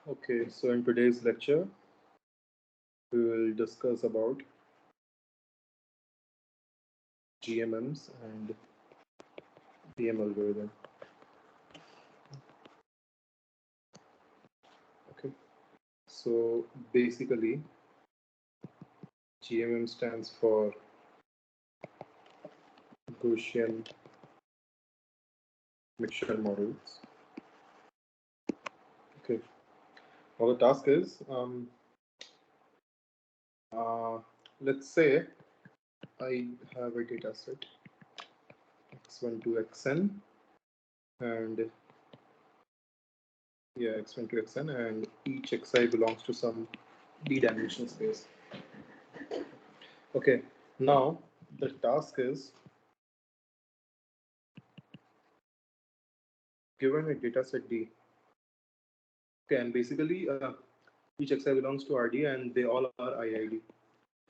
Okay, so in today's lecture, we will discuss about GMMs and DM algorithm. Okay, so basically, GMM stands for Gaussian mixture models. Okay, now the task is, uh, let's say I have a data set x1 to xn and x1 to xn, and each xi belongs to some d-dimensional space. Okay, now the task is, given a data set D, okay, and basically each xi belongs to RD and they all are IID,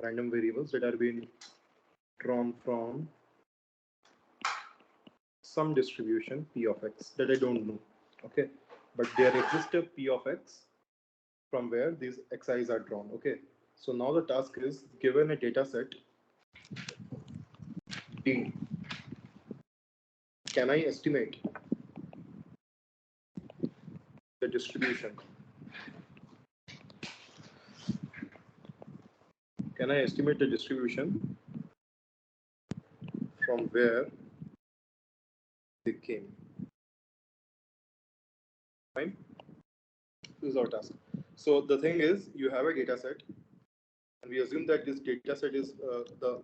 random variables that are being drawn from some distribution P of x that I don't know. Okay, but there exists a P of x from where these xi's are drawn. Okay, so now the task is, given a data set D, can I estimate the distribution? Can I estimate the distribution from where they came? Fine. This is our task. So the thing is, you have a data set, and we assume that this data set is the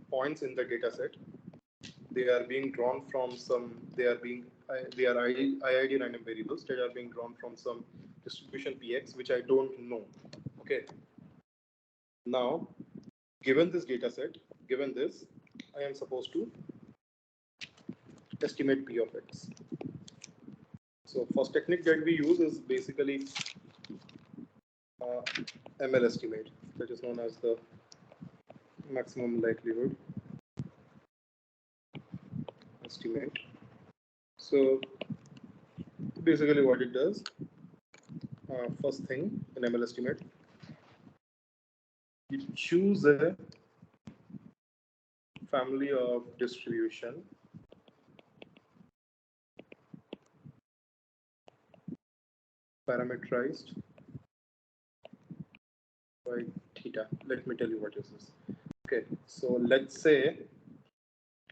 points in the data set. They are being drawn from some. They are IID random variables that are being drawn from some distribution Px, which I don't know. Okay. Now, given this data set, given this, I am supposed to estimate P of x. So first technique that we use is basically ML estimate, that is known as the maximum likelihood estimate. So basically what it does, first thing in ML estimate, you choose a family of distribution parameterized by theta. Let me tell you what is this. Okay, so let's say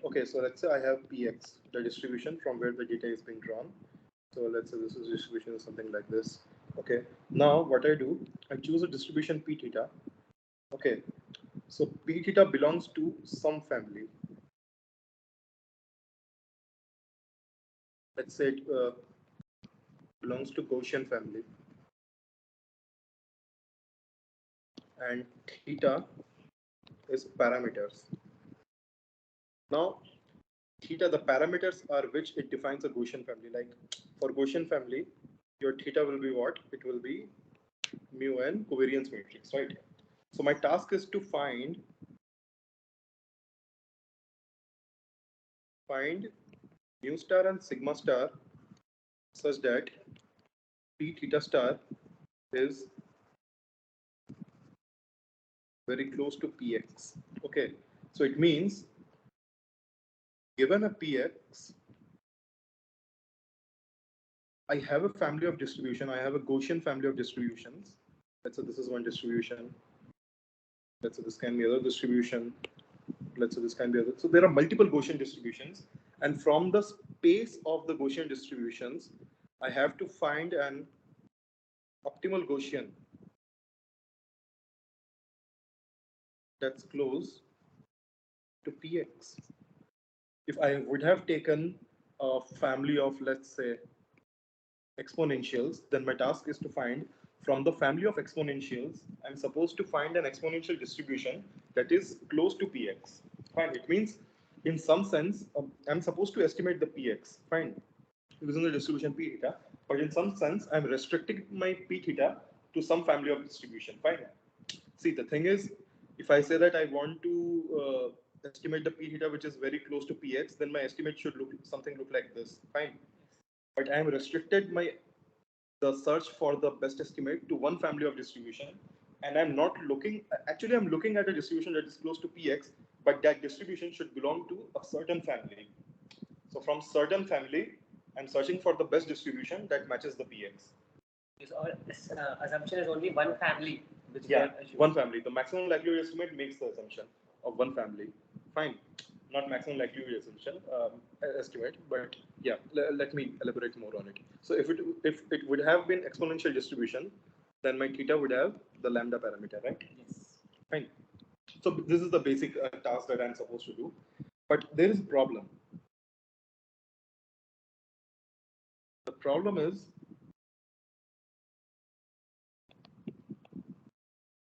I have Px, the distribution from where the data is being drawn. So let's say this is distribution something like this. Okay, now what I do, I choose a distribution P theta. Okay, so P theta belongs to some family. Let's say it belongs to Gaussian family, and theta is parameters. Now, theta, the parameters are which it defines a Gaussian family. Like for Gaussian family, your theta will be what? It will be mu n covariance matrix, right? So my task is to find mu star and sigma star such that P theta star is very close to Px. Okay, so it means given a Px, I have a family of distribution. I have a Gaussian family of distributions. Let's say this is one distribution. Let's say this can be other distribution. Let's say this can be other. So there are multiple Gaussian distributions. And from the space of the Gaussian distributions, I have to find an optimal Gaussian that's close to Px. If I would have taken a family of, let's say, exponentials, then my task is to find from the family of exponentials, I'm supposed to find an exponential distribution that is close to Px. Fine. It means in some sense, I'm supposed to estimate the Px. Fine. Using the distribution P theta, but in some sense, I'm restricting my P theta to some family of distribution. Fine. See, the thing is, if I say that I want to estimate the P theta, which is very close to Px, then my estimate should look like this. Fine. But I am restricted the search for the best estimate to one family of distribution, and I'm not looking, actually I'm looking at a distribution that is close to Px, but that distribution should belong to a certain family. So from certain family, I'm searching for the best distribution that matches the Px. This assumption is only one family. Which one family. The maximum likelihood estimate makes the assumption of one family. Fine. Not maximum likelihood assumption estimate, but yeah, let me elaborate more on it. So if it would have been exponential distribution, then my theta would have the lambda parameter, right? Yes. Fine. So this is the basic task that I'm supposed to do, but there is a problem. The problem is,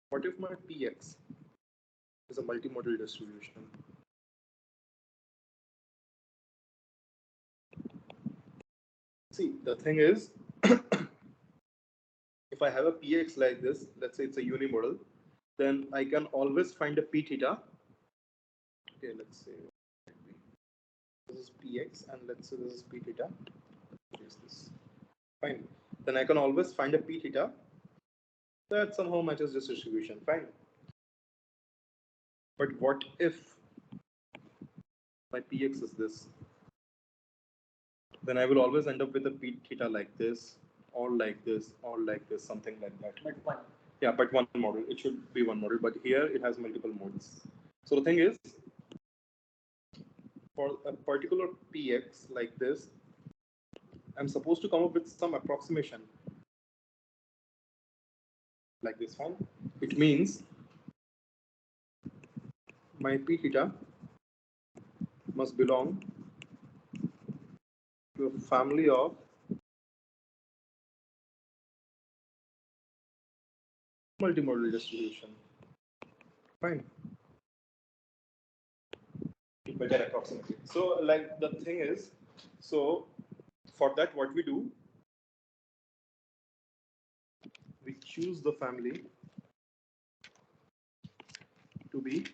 what if my Px is a multimodal distribution? See, the thing is, if I have a Px like this, let's say it's a unimodal, then I can always find a P theta. Okay, let's say this is Px, and let's say this is P theta. What is this? Fine. Then I can always find a P theta that somehow matches this distribution. Fine. But what if my Px is this? Then I will always end up with a P theta like this, or like this, or like this, something like that. But one. Yeah, but one model. It should be one model, but here it has multiple modes. So the thing is, for a particular Px like this, I'm supposed to come up with some approximation like this one. It means my P theta must belong to a family of multimodal distribution. Fine. Better approximate. So like the thing is, so for that what we do, we choose the family to be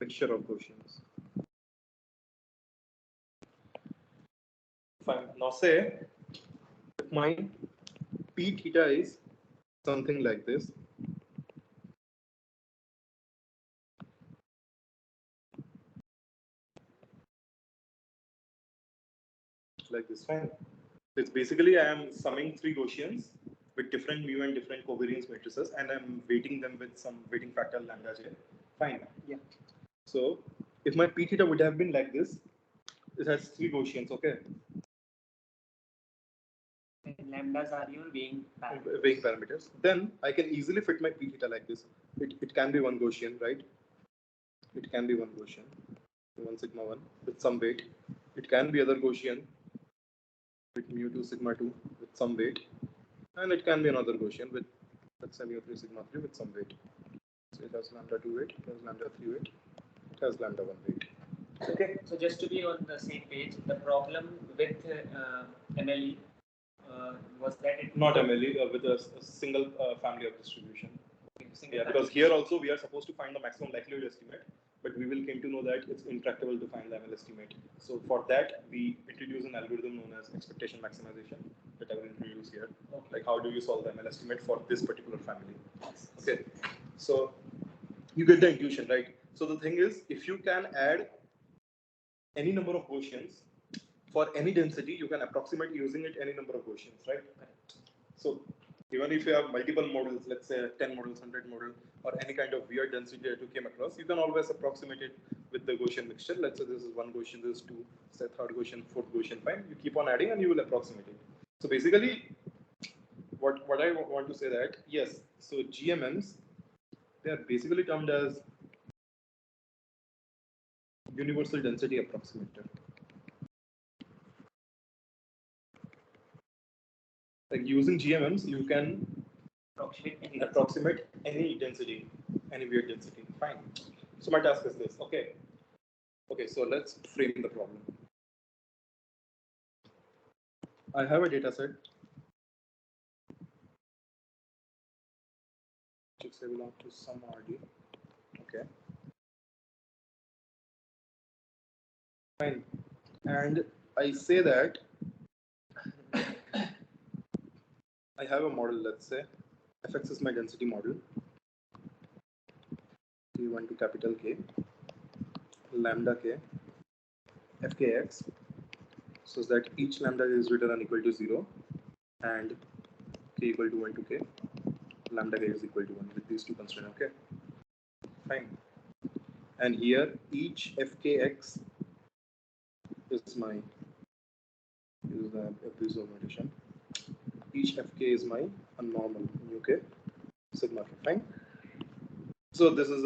mixture of Gaussians. Fine. Now say if my P theta is something like this, fine. It's basically I am summing three Gaussians with different mu and different covariance matrices, and I'm weighting them with some weighting factor lambda j. Fine. Yeah. So if my P theta would have been like this, it has three Gaussians, okay? And lambdas are your weighing parameters. Weighing parameters. Then I can easily fit my P theta like this. It can be one Gaussian, right? It can be one Gaussian, one sigma 1 with some weight. It can be other Gaussian with mu 2 sigma 2 with some weight. And it can be another Gaussian with, let's say, mu 3 sigma 3 with some weight. So it has lambda 2 weight, it has lambda 3 weight, it has lambda 1 weight. Okay, so just to be on the same page, the problem with MLE was that it... Not MLE, with a single family of distribution. Yeah, because here also we are supposed to find the maximum likelihood estimate, but we will came to know that it's intractable to find the ML estimate. So for that, we introduce an algorithm known as expectation maximization that I will introduce here. Okay. Like how do you solve the ML estimate for this particular family? Okay, so you get the intuition, right? So the thing is, if you can add any number of Gaussians for any density, you can approximate using it any number of Gaussians, right? So even if you have multiple models, let's say 10 models, 100 model, or any kind of weird density that you came across, you can always approximate it with the Gaussian mixture. Let's say this is one Gaussian, this is two, say third Gaussian, fourth Gaussian, fine. You keep on adding and you will approximate it. So basically, what I want to say that, yes, so GMMs, they are basically termed as universal density approximator. Like using GMMs, you can approximate any density, any weird density. Fine. So my task is this. Okay. Okay, so let's frame the problem. I have a data set which say belong to some RD. Okay. Fine. And I say that I have a model, let's say fx is my density model, K1 to capital K, lambda K, fkx, so that each lambda is greater than equal to 0 and k equal to 1 to k, lambda k is equal to 1 with these two constraints, okay? Fine. And here each fkx is my, use the FBSO notation, each fk is my normal UK sigma k, fine? So this is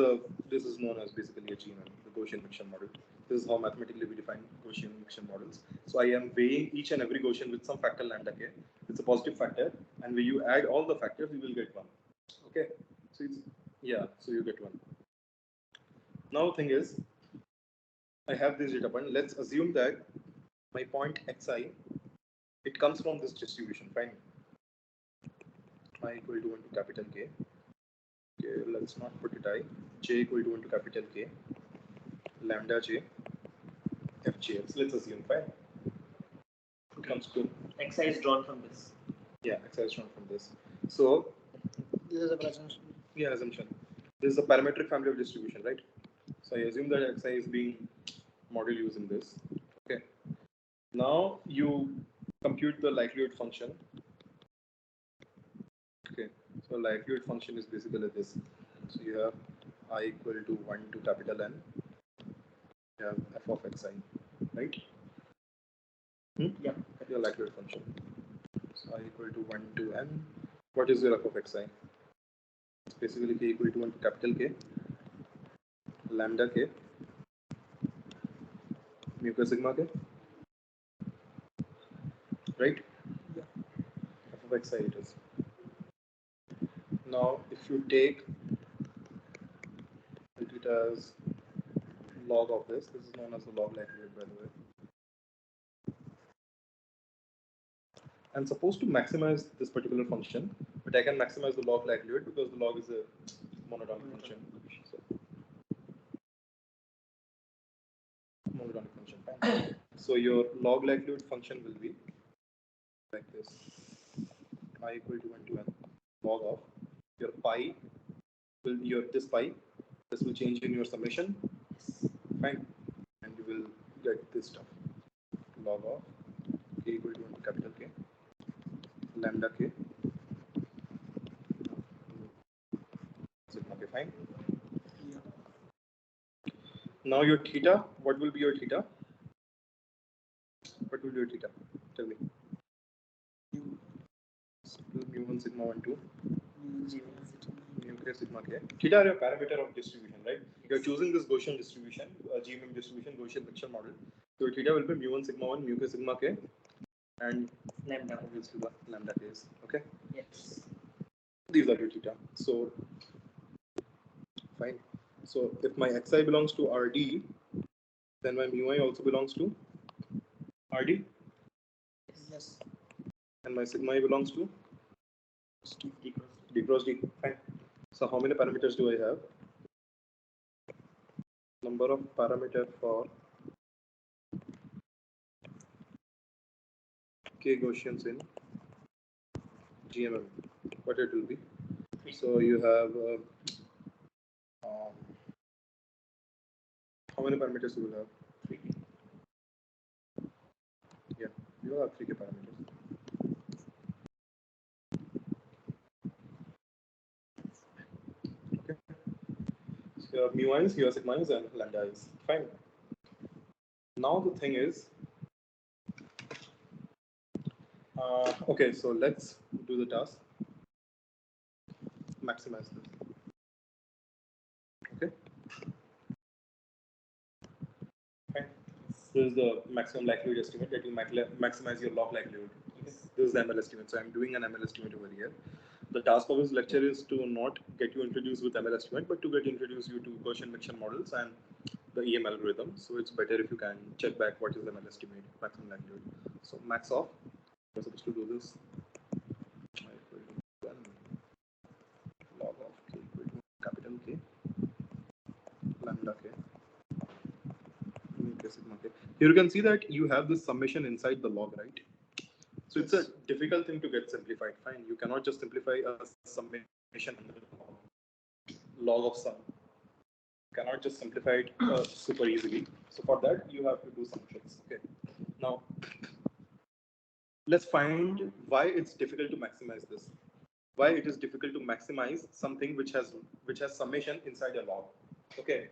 known as basically a GMM, the Gaussian mixture model. This is how mathematically we define Gaussian mixture models. So I am weighing each and every Gaussian with some factor lambda k. It's a positive factor, and when you add all the factors, you will get one. Okay, so it's, yeah, so you get one. Now the thing is, I have this data point. Let's assume that my point xi, it comes from this distribution. Fine, I equal to 1 to capital K. Okay, let's not put it I. J equal to 1 to capital K. Lambda j fjx. Let's assume, fine. It comes to xi is drawn from this. Yeah, xi is drawn from this. So this is a assumption. Yeah, assumption. This is a parametric family of distribution, right? So I assume that xi is being modeled using this. Okay. Now you compute the likelihood function. Okay. So likelihood function is basically this. So you have I equal to 1 to capital N. You have f of xi, right? Yeah. Your likelihood function. So I equal to 1 to n. What is your f of xi? It's basically k equal to 1 to capital K, lambda k, mu k sigma k, right? Yeah. F of xi it is. Now if you take it as log of this is known as the log likelihood, by the way. I'm supposed to maximize this particular function, but I can maximize the log likelihood because the log is a monotonic function. So, monotonic function. Fine. So your log likelihood function will be like this: I equal to 1 to n log of your pi will your this pi. This will change in your summation. Fine, and you will get this stuff: log of k equal to 1 to capital K, lambda k, sigma k. Fine. Now your theta, what will be your theta? What will be your theta? Tell me. Mu1 sigma 1 2 mu k sigma k. Theta are your parameter of distribution, right? You are choosing this Gaussian distribution, GMM distribution, Gaussian mixture model. So your theta will be mu1 sigma 1 mu k sigma k, and lambda obviously the lambda k is okay. Yes. These are your theta. So fine. So if my xi belongs to RD, then my mu I also belongs to RD. Yes. And my sigma I belongs to D cross D. Fine. So how many parameters do I have? Number of parameter for K Gaussians in GMM. What it will be? So you have how many parameters you will have? 3K. Yeah, you will have 3K parameters. Okay. So you have mu i's, you have sigma i's, and lambda i's. Fine. Now the thing is, okay, so let's do the task. Maximize this. Okay. Fine. This is the maximum likelihood estimate that you maximize your log likelihood. Okay. This is the ML estimate. So I'm doing an ML estimate over here. The task of this lecture is to not get you introduced with ML estimate, but to get introduce you to Gaussian mixture models and the EM algorithm. So it's better if you can check back what is the ML estimate, maximum likelihood. So max of, we're supposed to do this. I equal to 1 log of k equal to capital K, lambda k, mu k sigma k. Here you can see that you have this summation inside the log, right? So it's a difficult thing to get simplified. Fine, you cannot just simplify a summation log of sum. You cannot just simplify it super easily. So for that, you have to do some tricks. Okay. Now, let's find why it's difficult to maximize this. Why it is difficult to maximize something which has summation inside a log. Okay.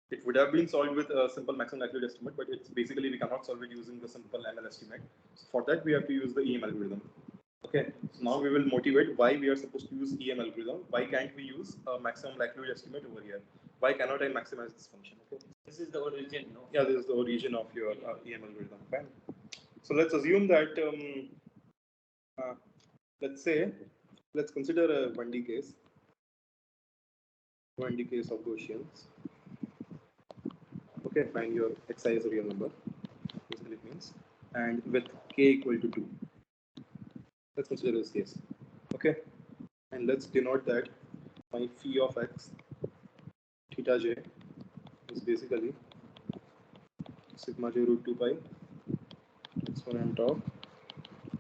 It would have been solved with a simple maximum likelihood estimate, but it's basically we cannot solve it using the simple ML estimate. So for that, we have to use the EM algorithm. Okay, so now we will motivate why we are supposed to use EM algorithm. Why can't we use a maximum likelihood estimate over here? Why cannot I maximize this function? Okay, this is the origin. No? Yeah, this is the origin of your EM algorithm. Fine. So let's assume that let's consider a 1D case. 1D case of Gaussians. Okay, find your xi is a real number. Basically it means, and with k equal to 2. Let's consider this case. Okay, and let's denote that my phi of x theta j is basically sigma j root 2 pi exponent of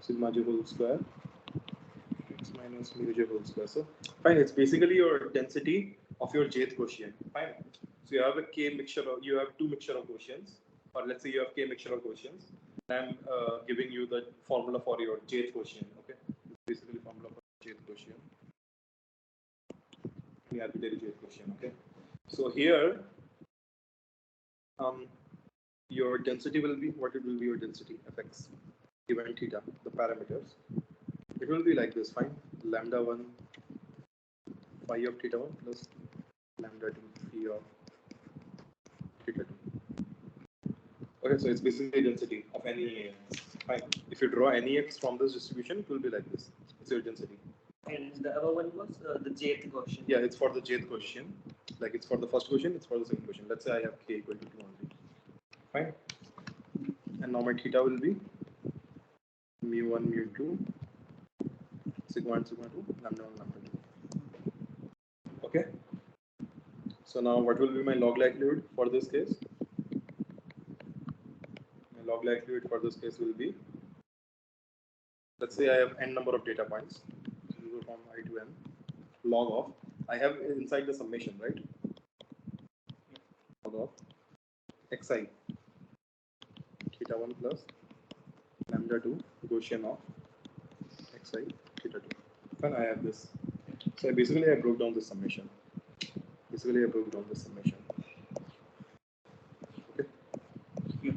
sigma j whole square x minus mu j whole square. So fine, it's basically your density of your jth Gaussian. Fine. So you have a k mixture of, you have two mixture of Gaussians, or let's say you have k mixture of Gaussians. I'm giving you the formula for your jth Gaussian. Okay, basically formula for jth Gaussian. The arbitrary jth Gaussian. Okay, so here your density will be, what it will be, your density fx given theta, the parameters. It will be like this. Fine, lambda 1 phi of theta 1 plus lambda 2 phi of theta 2. Okay, so it's basically density of any AX. Fine. If you draw any X from this distribution, it will be like this. It's your density. And the other one was the jth Gaussian. Yeah, it's for the jth Gaussian. Like it's for the first Gaussian, it's for the second Gaussian. Let's say I have k equal to 2 only. Fine. And now my theta will be mu1, mu2, sigma 1, sigma 2, lambda 1, lambda 2. Okay. So now what will be my log likelihood for this case? My log likelihood for this case will be, let's say I have n number of data points. So we go from I to n. Log of, I have inside the summation, right? Log of xi theta 1 plus lambda 2 Gaussian of xi theta 2. Then I have this. So basically I broke down the summation. Basically I broke down the summation. Okay. Yeah.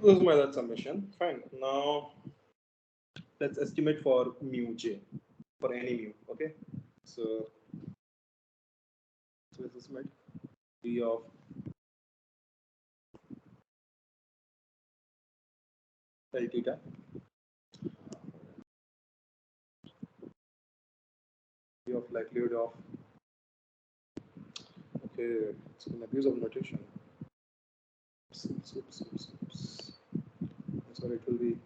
This is my that summation. Fine. Now let's estimate for mu j, for any mu. Okay. So let's estimate p of L theta of likelihood of, okay, it's an abuse of notation. So it will be,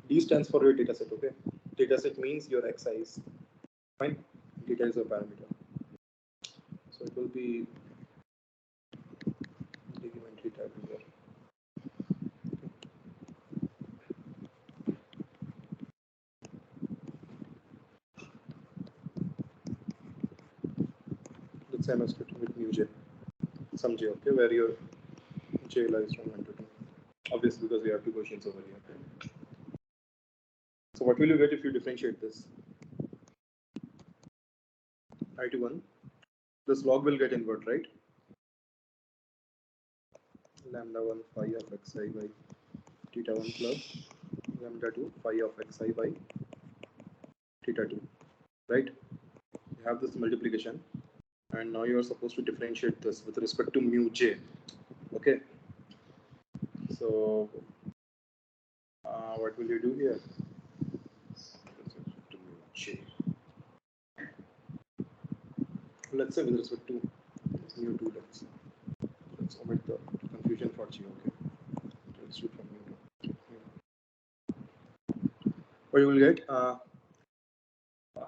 D stands for your data set. Okay, data set means your x size. Fine, data is a parameter. So it will be D given theta everywhere. Let's say I'm expecting with mu j, some j, okay, where your j lies from 1 to 2. Obviously, because we have two Gaussians over here. Okay? So what will you get if you differentiate this? I to 1. This log will get invert, right? Lambda 1 phi of xi by theta 1 plus lambda 2 phi of xi by theta 2, right? You have this multiplication, and now you are supposed to differentiate this with respect to mu j. Okay. So what will you do here? Let's say with respect to mu2, let's omit the confusion for g. Okay. Let's do from mu2. What you will get?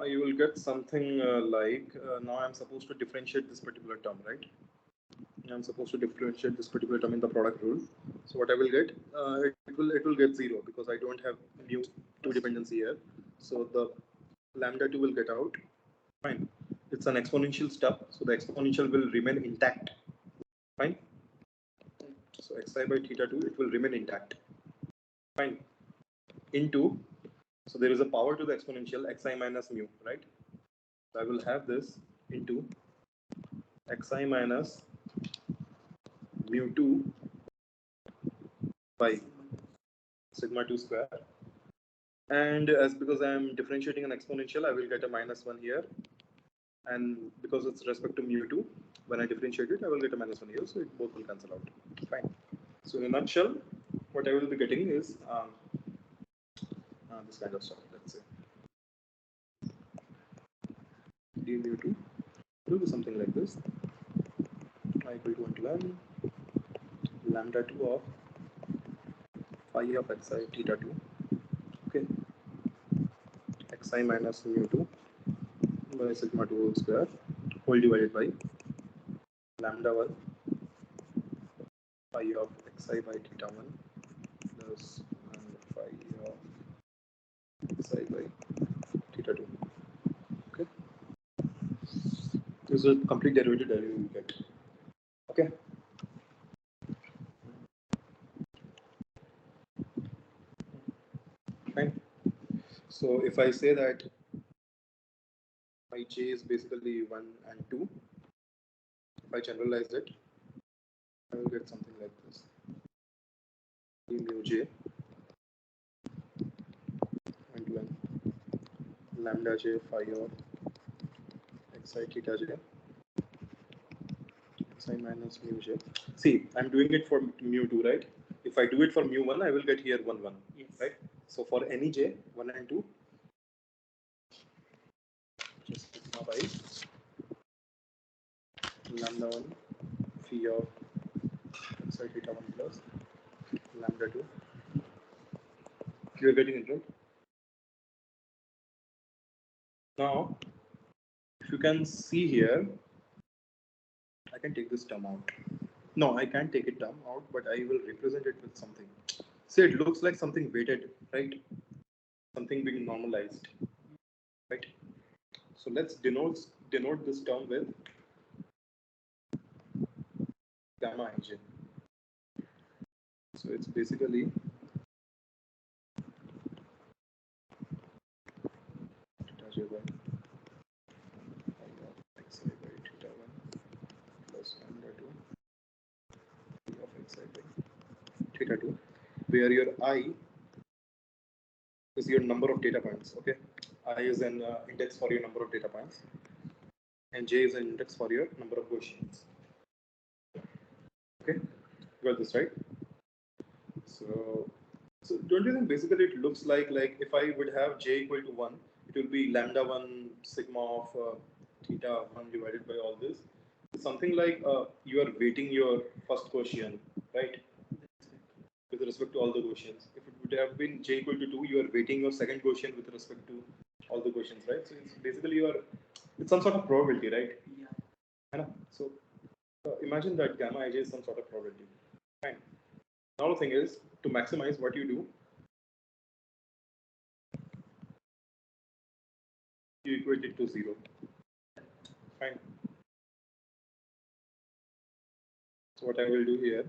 You will get something like, now I'm supposed to differentiate this particular term, right? I'm supposed to differentiate this particular term in the product rule. So what I will get, it will get 0 because I don't have mu2 dependency here. So the lambda 2 will get out. Fine. It's an exponential step, so the exponential will remain intact. Fine. So xi by theta 2, it will remain intact. Fine. Into, so there is a power to the exponential xi minus mu, right? So I will have this into xi minus mu2 by sigma 2 square. And as because I am differentiating an exponential, I will get a minus 1 here. And because it's respect to mu2, when I differentiate it, I will get a minus 1 here. So it both will cancel out. Fine. So in a nutshell, what I will be getting is this kind of stuff. Let's say d mu2 will be something like this. I equal to 1 to n lambda 2 of phi of xi theta 2. Okay. Xi minus mu2 by sigma 2 whole square whole divided by lambda 1 phi of xi by theta 1 plus phi of xi by theta 2. Okay. This is a complete derivative that you will get. Okay. Fine. So if I say that my j is basically 1 and 2, if I generalize it, I will get something like this. Mu j into n lambda j phi of xi theta j xi minus mu j. See, I'm doing it for mu2, right? If I do it for mu1, I will get here 1, 1. Yes. Right? So for any j, 1 and 2, just sigma by lambda 1 phi of xi theta 1 plus lambda 2. You're getting it, right? Now, if you can see here, I can take this term out. No, I can't take it term out, but I will represent it with something. See, it looks like something weighted, right? Something being normalized, right? So let's denote this term with gamma ij. So it's basically theta j by xi by theta 1 plus lambda 2 of xi by theta 2, where your I is your number of data points. Okay, I is an index for your number of data points, and j is an index for your number of Gaussians. Okay, got this right? So don't you think basically it looks like if I would have j equal to 1, it will be lambda 1 sigma of theta 1 divided by all this. It's something like you are weighting your first Gaussian, right? With respect to all the Gaussians. If it would have been j equal to 2, you are weighting your second Gaussian with respect to all the Gaussians, right? So it's basically it's some sort of probability, right? Yeah. So imagine that gamma ij is some sort of probability. Fine. Now the thing is, to maximize what you do, you equate it to 0. Fine. So what I will do here,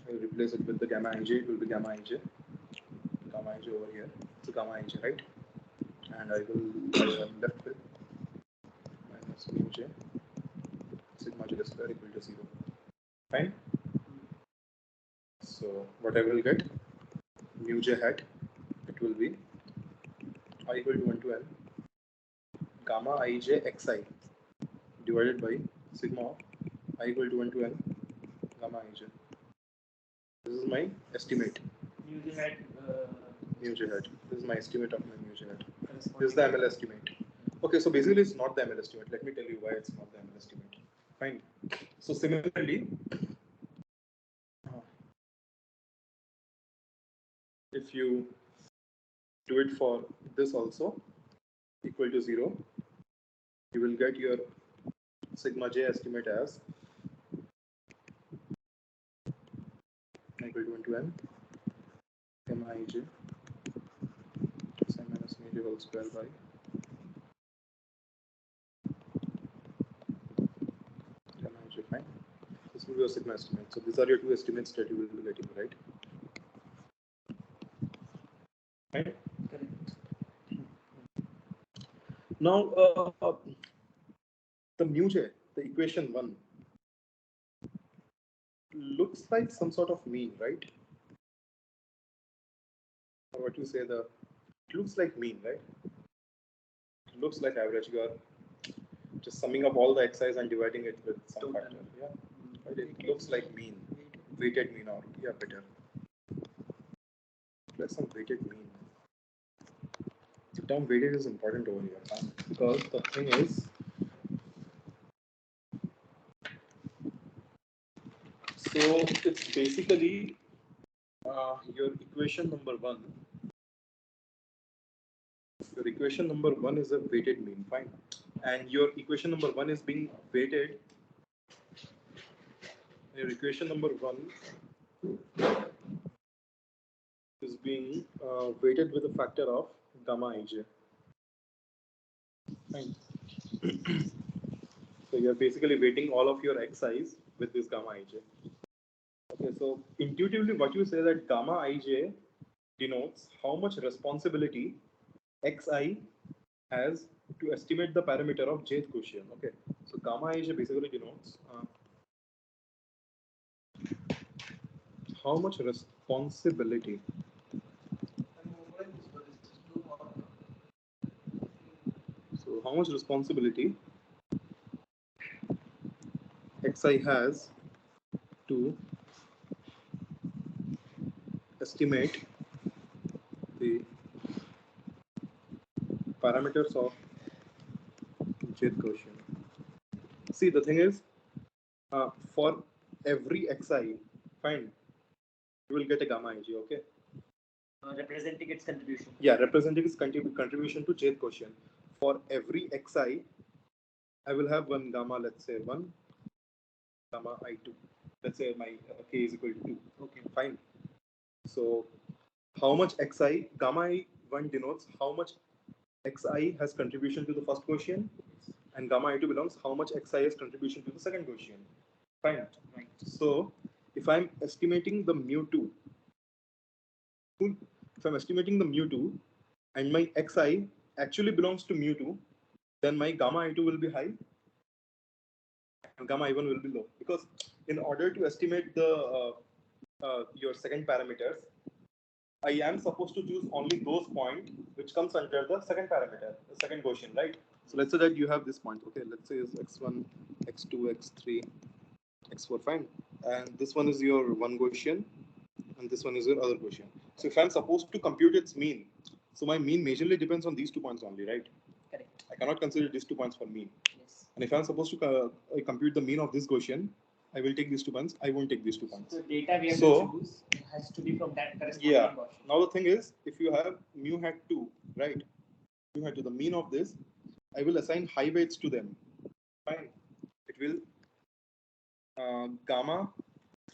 I will replace it with the gamma ij. It will be gamma ij over here. So gamma ij, right? And I am left with minus mu j sigma j square equal to 0. Fine. So what I will get, mu j hat, it will be I equal to 1 to n gamma ij xi divided by sigma of I equal to 1 to n gamma ij. This is my estimate. Mu j hat. Mu j hat. This is my estimate of my mu j hat. This is the ML estimate. Okay, so basically it's not the ML estimate. Let me tell you why it's not the ML estimate. Fine. So similarly, if you do it for this also equal to 0, you will get your sigma j estimate as equal to 1 to n gamma ij psi minus mu j whole square by gamma ij. Fine. This will be your sigma estimate. So these are your two estimates that you will be getting, right? Right? Correct. Now, the mu j, the equation 1, looks like some sort of mean, right? Or what you say, it looks like mean, right? It looks like average. You are just summing up all the xi's and dividing it with some factor. Yeah, right? It looks like mean, weighted mean, or yeah, better. Let's some weighted mean. The term weighted is important over here, huh? Because the thing is, so it's basically your equation number 1. Your equation number 1 is a weighted mean, fine. And your equation number 1 is being weighted. Your equation number 1 is being weighted with a factor of gamma ij. Fine. So you're basically weighting all of your xi's with this gamma ij. Okay, so intuitively what you say that gamma ij denotes how much responsibility xi has to estimate the parameter of jth Gaussian. Okay, so gamma ij basically denotes how much responsibility how much responsibility xi has to estimate the parameters of jth Gaussian. See, the thing is, for every xi, fine, you will get a gamma ig, okay? Representing its contribution. Yeah, representing its contribution to jth Gaussian. For every xi, I will have one gamma, let's say 1, gamma I2. Let's say my k is equal to 2. Okay, fine. So, how much xi, gamma I1 denotes how much xi has contribution to the first Gaussian, and gamma I2 belongs how much xi has contribution to the second Gaussian. Fine. Right. So, if I'm estimating the mu2, and my xi actually belongs to mu2, then my gamma I2 will be high and gamma I1 will be low. Because in order to estimate the your second parameters, I am supposed to choose only those points which comes under the second parameter, the second Gaussian, right? So let's say that you have this point. Okay, let's say is x1, x2, x3, x4, fine. And this one is your one Gaussian, and this one is your other Gaussian. So if I'm supposed to compute its mean, so my mean majorly depends on these 2 points only, right? Correct. I cannot consider these 2 points for mean. Yes. And if I'm supposed to compute the mean of this Gaussian, I will take these 2 points. I won't take these 2 points. So data we have to choose has to be from that corresponding Gaussian. Now the thing is, if you have mu hat 2, right? Mu hat 2, the mean of this, I will assign high weights to them. Fine. It will gamma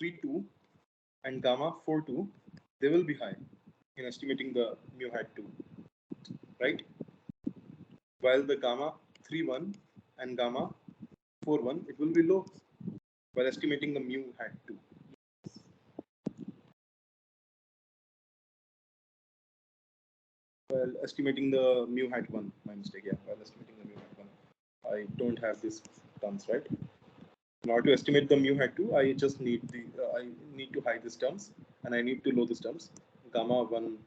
3.2 and gamma 4.2, they will be high in estimating the mu hat 2, right? While the gamma 3.1 and gamma 4.1, it will be low while estimating the mu hat 2. While estimating the mu hat 1, my mistake, yeah, while estimating the mu hat 1, I don't have these terms, right? In order to estimate the mu hat 2, I just need I need to hide these terms, and I need to load these terms, gamma 1,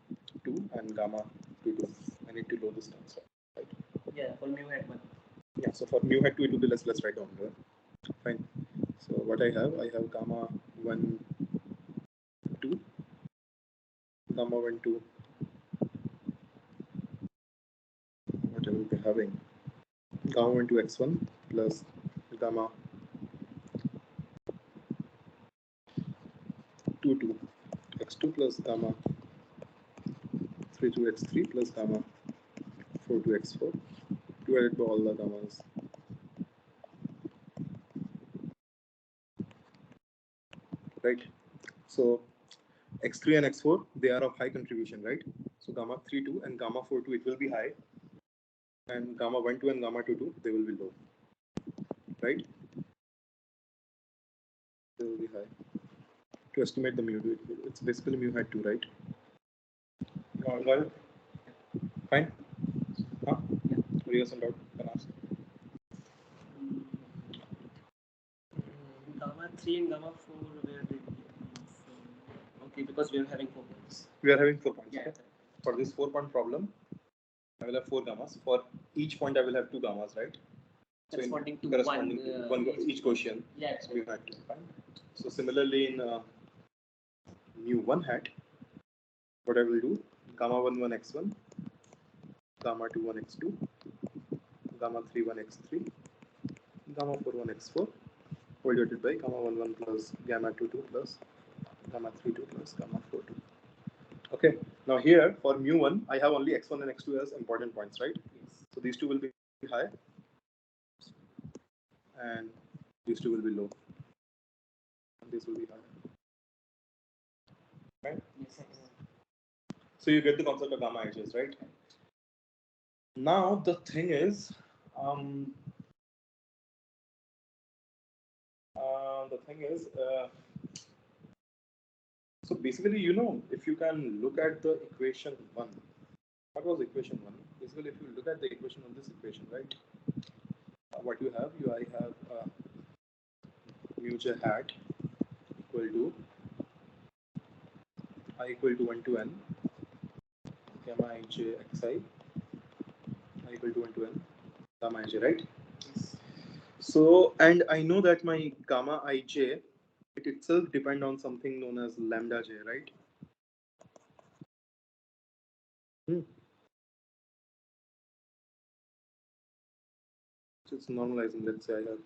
2 and gamma 2, 2. I need to load these terms, right? Yeah, for mu hat 1. Yeah, so for mu hat 2, it will be let's write down here. Fine. So what I have gamma 1, 2, gamma 1, 2. What I will be having gamma 1 to x1 plus gamma 2 to x2 plus gamma 3 to x3 plus gamma 4 to x4 divided by all the gammas. Right. So x3 and x4, they are of high contribution, right? So gamma 3 2 and gamma 4 2, it will be high, and gamma 1 2 and gamma 2 2, they will be low, right? They will be high. To estimate the mu, it's basically mu hat 2, right? Got it? Fine? Huh? Yeah. What do you guys doubt? Can ask. Gamma 3 and gamma 4, where they okay, because we are having 4 points. We are having 4 points. Yeah. Okay? For this 4-point problem, I will have 4 gammas. For each point, I will have 2 gammas, right? Corresponding to one each Gaussian. Yeah. So mu hat 2. Fine. So similarly in mu 1 hat, what I will do, gamma 1 1 x1, gamma 2 1 x2, gamma 3 1 x3, gamma 4 1 x4, divided by gamma 1 1 plus gamma 2 2 plus gamma 3 2 plus gamma 4 2. Okay, now here for mu 1, I have only x1 and x2 as important points, right? Yes. So these two will be high, and these two will be low, and this will be high. Right? Yes. So you get the concept of gamma edges, right? Now the thing is, so basically, you know, if you can look at the equation 1, what was equation 1? Basically, if you look at the equation on this equation, right? What you have, I have mu j hat equal to I equal to 1 to n gamma ij xi I equal to 1 to n gamma ij, right? Yes. So, and I know that my gamma ij, it itself depend on something known as lambda j, right? So it's normalizing. Let's say I have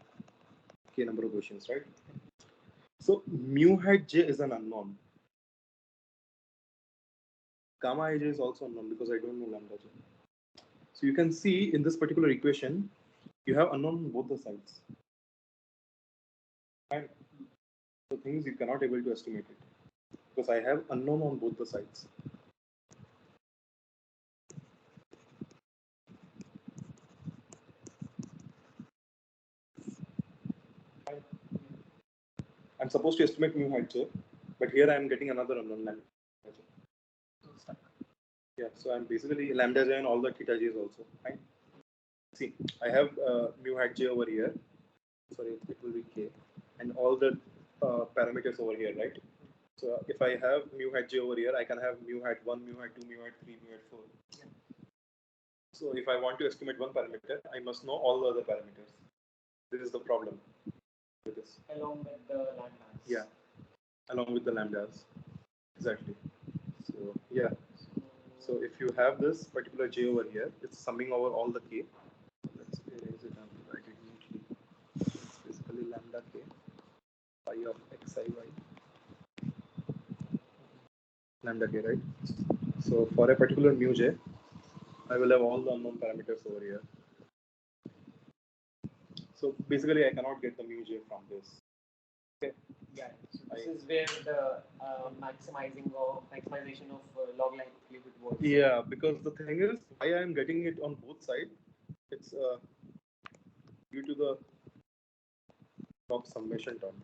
k number of Gaussians, right? So mu hat j is an unknown. Gamma ij is also unknown because I don't know lambda j. So you can see in this particular equation, you have unknown on both the sides. And the thing is, you cannot able to estimate it because I have unknown on both the sides. I'm supposed to estimate mu hat j, but here I am getting another unknown lambda j. Yeah, so I'm basically lambda j and all the theta j's also. Fine. See, I have mu hat j over here. Sorry, it will be k, and all the parameters over here, right? So if I have mu hat j over here, I can have mu hat 1, mu hat 2, mu hat 3, mu hat 4. Yeah. So if I want to estimate one parameter, I must know all the other parameters. This is the problem with this. Along with the lambdas. Yeah, along with the lambdas. Exactly. So yeah. So if you have this particular j over here, it's summing over all the k. Let's erase it and write it neatly. It's basically lambda k phi of xi y. Lambda k, right? So for a particular mu j, I will have all the unknown parameters over here. So basically, I cannot get the mu j from this. Okay. Yeah. So this is where the maximization of log likelihood works. Yeah, because the thing is, why I am getting it on both sides, it's due to the log summation term.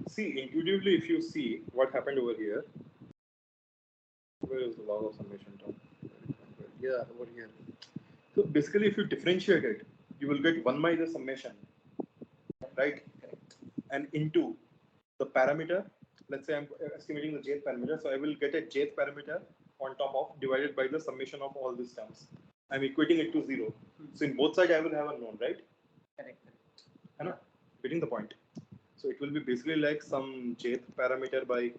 See, intuitively, if you see what happened over here, where is the log of summation term? Yeah, over here. So basically, if you differentiate it, you will get 1 by the summation, right? Correct. And into the parameter. Let's say I'm estimating the jth parameter, so I will get a jth parameter on top of divided by the summation of all these terms. I'm equating it to 0. So in both sides, I will have a known, right? Correct. I know, getting the point. So it will be basically like some jth parameter by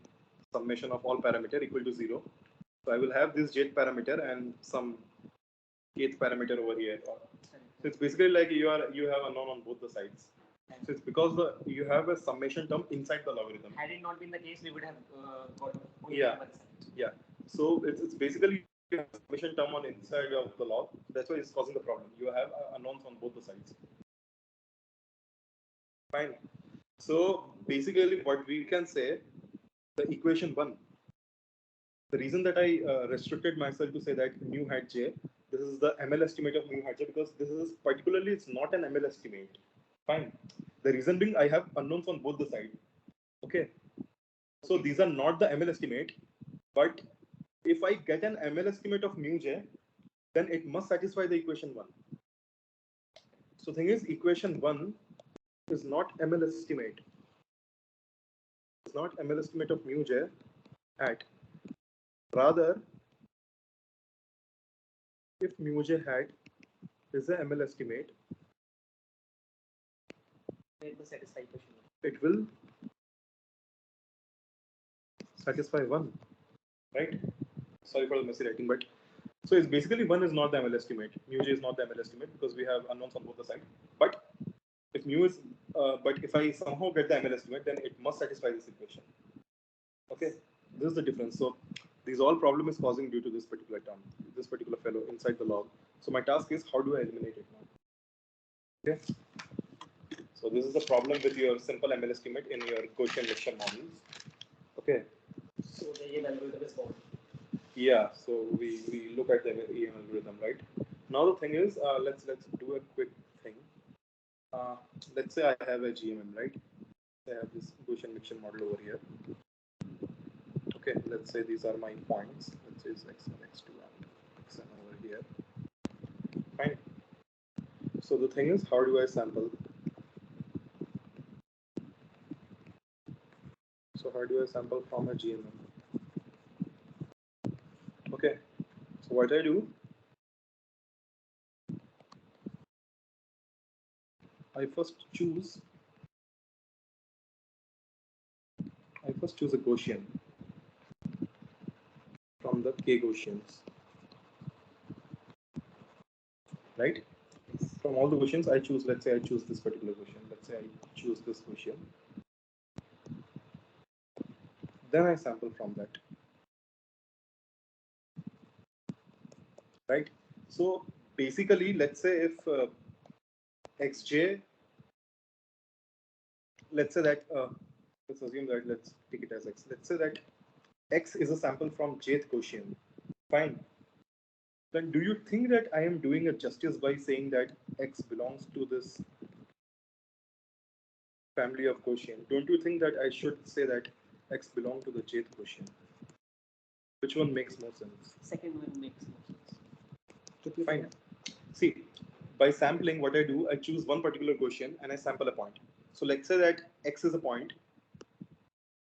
summation of all parameter equal to 0. So I will have this jth parameter and some kth parameter over here. So it's basically like you have a known on both the sides. So it's because you have a summation term inside the logarithm. Had it not been the case, we would have got only Yeah. one side. Yeah. So it's basically a summation term on inside of the log. That's why it's causing the problem. You have unknowns on both the sides. Fine. So basically what we can say, the equation 1, the reason that I restricted myself to say that mu hat j, this is the ML estimate of mu hat j, because this is particularly, it's not an ML estimate. Fine. The reason being I have unknowns on both the sides. Okay. So these are not the ML estimate, but if I get an ML estimate of mu j, then it must satisfy the equation 1. So thing is, equation 1 is not ML estimate. It's not ML estimate of mu j hat. Rather, if mu j hat is a ML estimate, It will satisfy equation 1. it will satisfy 1, right? Sorry for the messy writing, but so it's basically 1 is not the ML estimate. Mu j is not the ML estimate because we have unknowns on both the sides. But if mu is, but if I somehow get the ML estimate, then it must satisfy this equation. Okay, this is the difference. So these all problem is causing due to this particular term, this particular fellow inside the log. So my task is how do I eliminate it now? Okay. So this is the problem with your simple ML estimate in your Gaussian mixture models. Okay. So the EM algorithm is formed. Yeah. So we look at the EM algorithm, right? Now the thing is, let's do a quick thing. Let's say I have a GMM, right? I have this Gaussian mixture model over here. Okay, let's say these are my points. Let's say it's x1, x2, and xn over here. Fine. So the thing is, how do I sample? So how do I sample from a GMM? Okay. So what I do, I first choose a Gaussian from the K Gaussians, right? From all the Gaussians, I choose, let's say I choose this particular Gaussian. Let's say I choose this Gaussian. Then I sample from that, right? So basically, let's say if xj, let's say that, let's assume that, let's take it as x. Let's say that x is a sample from jth Gaussian. Fine. Then do you think that I am doing a justice by saying that x belongs to this family of Gaussian? Don't you think that I should say that x belongs to the jth Gaussian? Which one makes more sense? Second one makes more sense. Fine. See, by sampling, what I do, I choose one particular Gaussian and I sample a point. So let's say that x is a point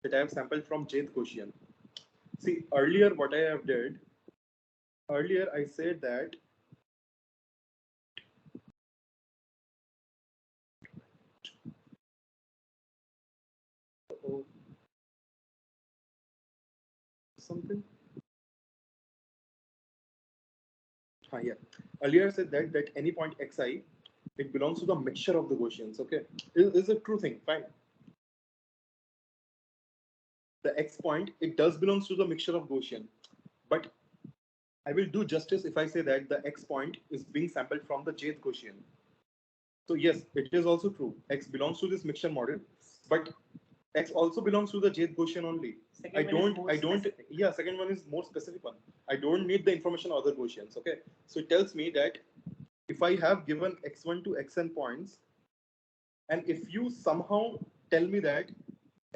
that I have sampled from jth Gaussian. See, earlier what I have did, earlier I said that oh, something. Yeah. Earlier I said that any point xi, it belongs to the mixture of the Gaussians. Okay, is a true thing. Fine. The x point, it does belongs to the mixture of Gaussian, but I will do justice if I say that the x point is being sampled from the jth Gaussian. So yes, it is also true. X belongs to this mixture model, but X also belongs to the jth Gaussian only. Yeah, second one is more specific one. I don't need the information of other Gaussians. Okay, so it tells me that if I have given x1 to xn points, and if you somehow tell me that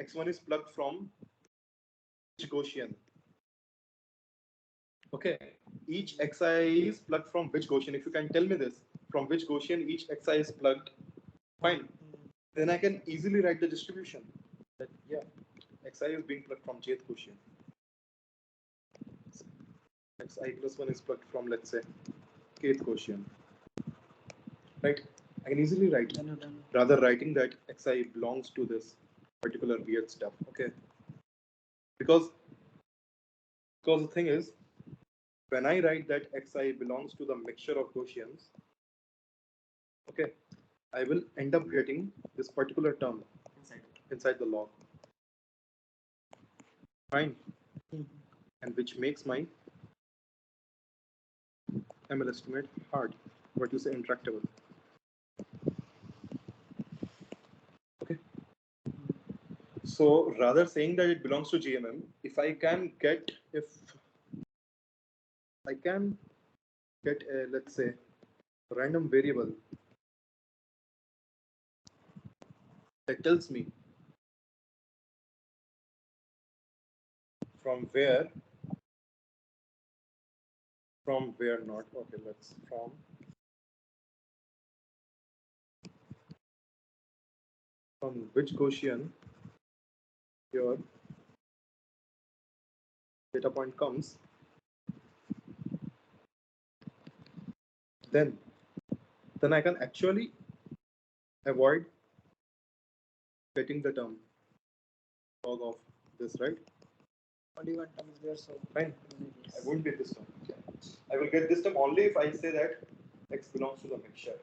x1 is plugged from which Gaussian, okay, each xi is plugged from which Gaussian. If you can tell me this, from which Gaussian each xi is plugged, fine. Then I can easily write the distribution. That yeah, xi is being plugged from jth Gaussian. Xi plus 1 is plugged from, let's say, kth Gaussian. Right? I can easily write, rather writing that xi belongs to this particular weird stuff. Okay. Because the thing is, when I write that xi belongs to the mixture of Gaussians, okay, I will end up getting this particular term inside the log. Fine. And which makes my ML estimate hard. What you say, intractable. Okay. So rather saying that it belongs to GMM, if I can get a, let's say, random variable that tells me from where not, okay, let's from which Gaussian your data point comes, then I can actually avoid getting the term log of this, right? Only one term is there, so fine. I won't get this term. I will get this term only if I say that x belongs to the mixture.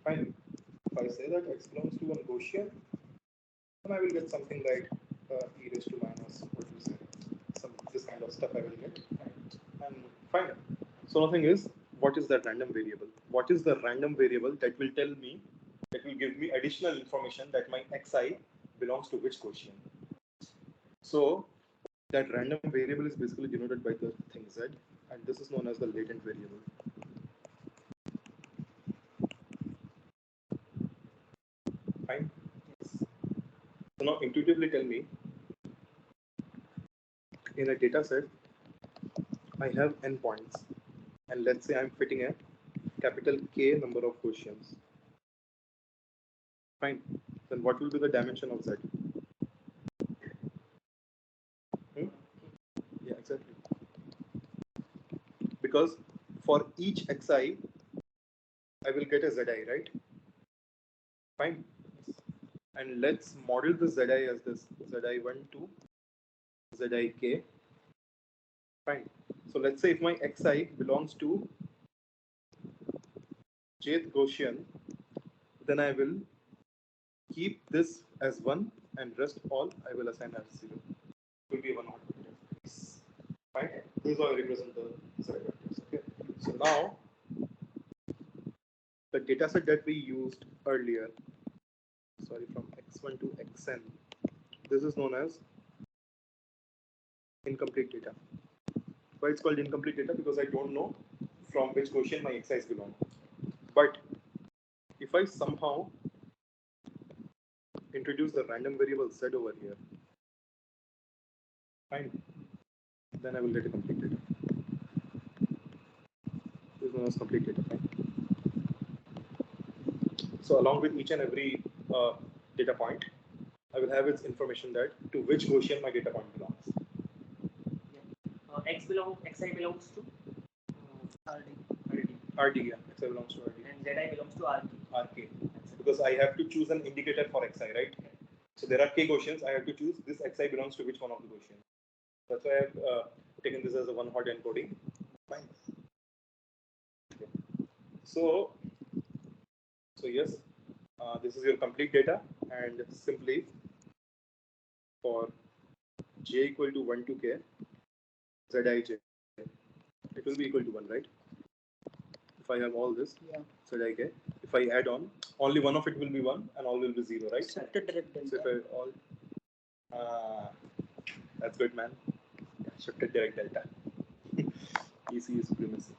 Fine. If I say that x belongs to one Gaussian, then I will get something like e raised to minus, what do you say, some this kind of stuff I will get. And fine. So nothing is, what is that random variable? What is the random variable that will tell me, that will give me additional information that my xi belongs to which Gaussian? So that random variable is basically denoted by the thing z, and this is known as the latent variable. Fine. So now intuitively tell me, in a data set, I have n points, and let's say I'm fitting a capital K number of Gaussians. Fine. Then what will be the dimension of z? Yeah, exactly. Because for each xi, I will get a zi, right? Fine. And let's model the zi as this zi1 to zik. Fine. So let's say if my xi belongs to jth Gaussian, then I will keep this as 1 and rest all I will assign as 0. It will be 1 or 2. Fine. This is how I represent the z vectors. Okay. So now the data set that we used earlier, sorry, from x1 to xn, this is known as incomplete data. Why it's called incomplete data? Because I don't know from which Gaussian my x's belong. But if I somehow introduce the random variable z over here, fine, then I will get a complete data. This is known as complete data. Fine. So along with each and every data point, I will have its information that to which Gaussian my data point belongs. xi belongs to RD, yeah. Xi belongs to RD. And zi belongs to RK. RK. Because I have to choose an indicator for xi, right? So there are k Gaussians. I have to choose this xi belongs to which one of the Gaussians. That's why I have taken this as a one-hot encoding. Fine. Okay. So yes, this is your complete data, and simply for j equal to 1 to k, zij, it will be equal to 1, right? If I have all this, yeah, zij, if I add on, only one of it will be 1 and all will be 0, right? Shifted direct delta. So if I all, that's good, man. Yeah, shifted direct delta. ECU supremacy.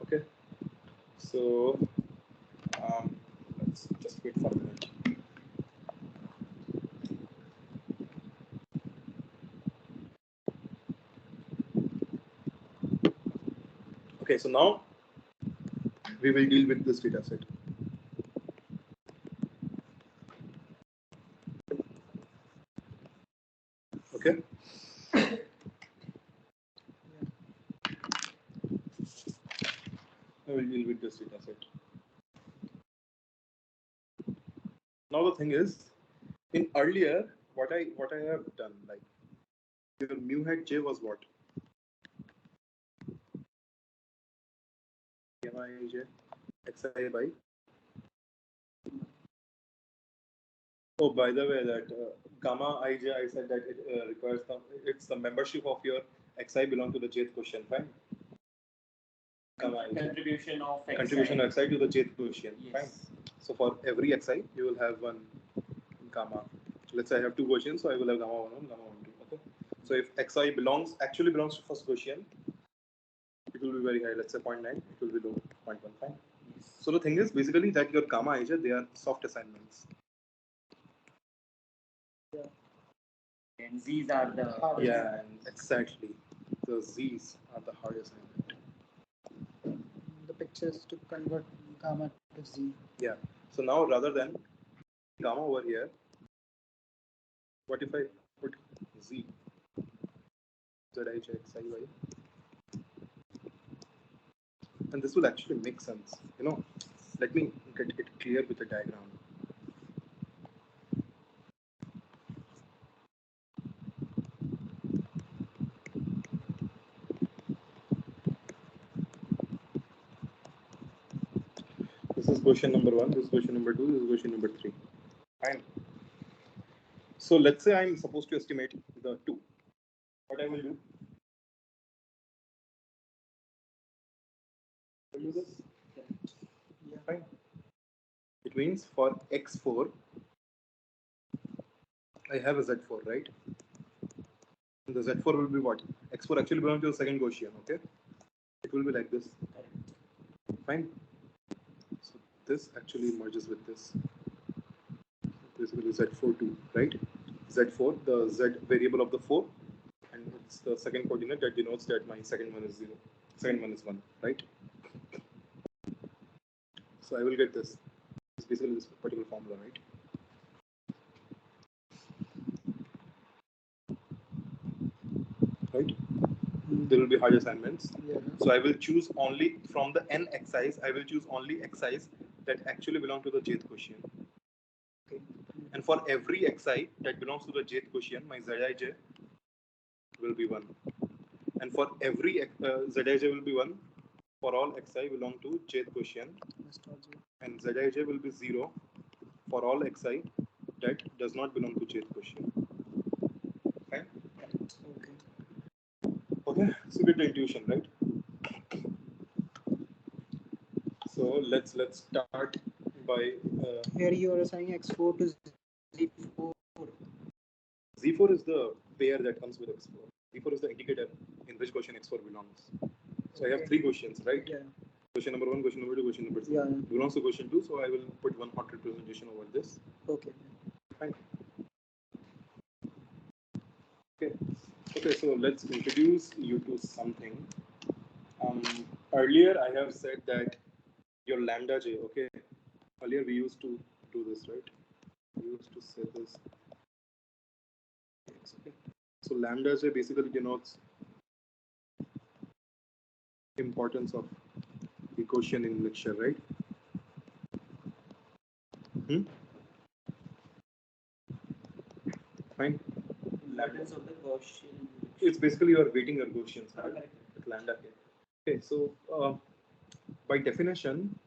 Okay. So let's just wait for a minute. Okay, so now we will deal with this data set. Okay. I will deal with this data set. Now the thing is, in earlier, what I have done, like your mu hat j was what? Gamma ij xi by. Oh, by the way, that gamma ij, I said that it requires it's the membership of your xi belong to the jth Gaussian, fine. Contribution of xi. Contribution of xi to the jth Gaussian, yes. fine. So for every xi, you will have one gamma. Let's say I have two Gaussians, so I will have gamma 1, gamma 1, 2. Okay. So if xi actually belongs to first Gaussian, it will be very high. Let's say 0.9, it will be low, 0.15. Yes. So the thing is basically that your gamma ij, they are soft assignments. Yeah. And z's are the hard. Yeah, and exactly. The z's are the hard assignment. The pictures to convert gamma to z. Yeah. So now rather than gamma over here, what if I put z? Zij xi y? And this will actually make sense. You know, let me get it clear with the diagram. This is question number 1, this is question number 2, this is question number 3. Fine. So let's say I'm supposed to estimate the 2. What I will do? Will do this? Yeah. Fine. It means for x4, I have a z4, right? And the z4 will be what? x4 actually belongs to the second Gaussian, okay? It will be like this. Fine. So this actually merges with this. Basically z4 2, right? z4, the z variable of the 4, and it's the second coordinate that denotes that my second one is 0, second one is 1, right? So I will get this. It's basically this particular formula, right? Right? There will be hard assignments. Yeah. So I will choose only from the n xi's, I will choose only xi's that actually belong to the jth Gaussian. Okay. And for every xi that belongs to the jth Gaussian, my zij will be 1. And for every zij will be 1 for all xi belong to jth Gaussian. And zij will be 0 for all xi that does not belong to jth Gaussian. Okay? Okay. Okay, so get the intuition, right? So let's start by here you are assigning x4 to z4. Z4 is the pair that comes with x4. Z4 is the indicator in which Gaussian x4 belongs. So I have 3 Gaussians, right? Yeah. Gaussian number 1, Gaussian number 2, Gaussian number 3. Yeah. Belongs to Gaussian 2, so I will put one hot representation over this. Okay. Fine. Okay. Okay, so let's introduce you to something. Earlier I have said that your lambda j, okay? Earlier we used to do this, right? We used to say this. Okay. So lambda j basically denotes importance of the Gaussian in mixture, right? Fine. Importance of the Gaussian. It's basically you are weighting your Gaussians, right? With lambda here. Okay, so by definition,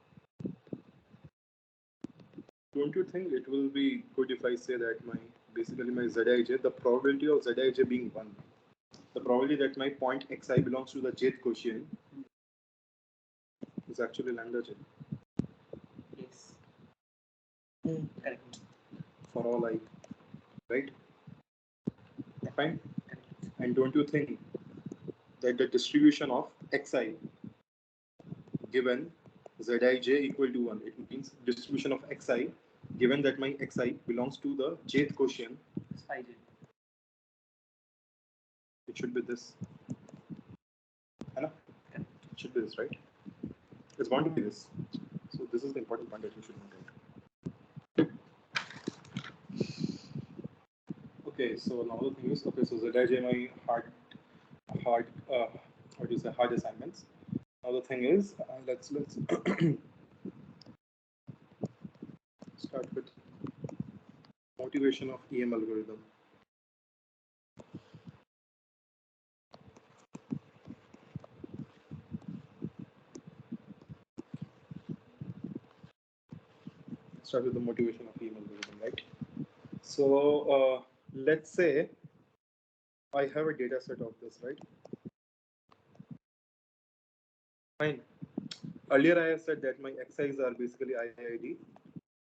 don't you think it will be good if I say that my basically my Zij, the probability of Zij being 1, the probability that my point xi belongs to the jth Gaussian is actually lambda j. Yes. Correct. For all I, right? Fine. And don't you think that the distribution of xi given Zij equal to 1, it means distribution of xi given that my xi belongs to the jth Gaussian, it should be this. It should be this, right? It's bound to be this. So this is the important point that you should note. Okay, so now the thing is, okay, so Zij my hard what do you say, hard assignments. Now the thing is, let's start with motivation of EM algorithm. Start with the motivation of EM algorithm, right? So let's say I have a data set of this, right? Fine. Earlier I have said that my xi's are basically IID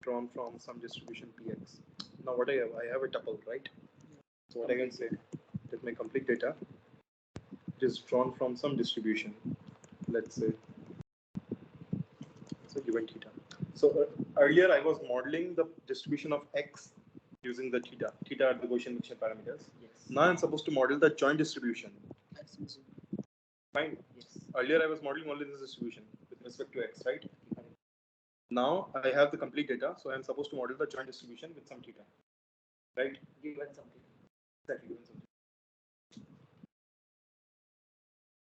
drawn from some distribution Px. Now what I have a tuple, right? So what I can say that my complete data is drawn from some distribution, let's say given theta. So earlier I was modeling the distribution of x using the theta. Theta are the Gaussian mixture parameters. Yes. Now I'm supposed to model the joint distribution. Fine. Yes. Earlier I was modeling only this distribution with respect to x, right? Now I have the complete data, so I'm supposed to model the joint distribution with some theta, right? Given something. Exactly. Given some theta.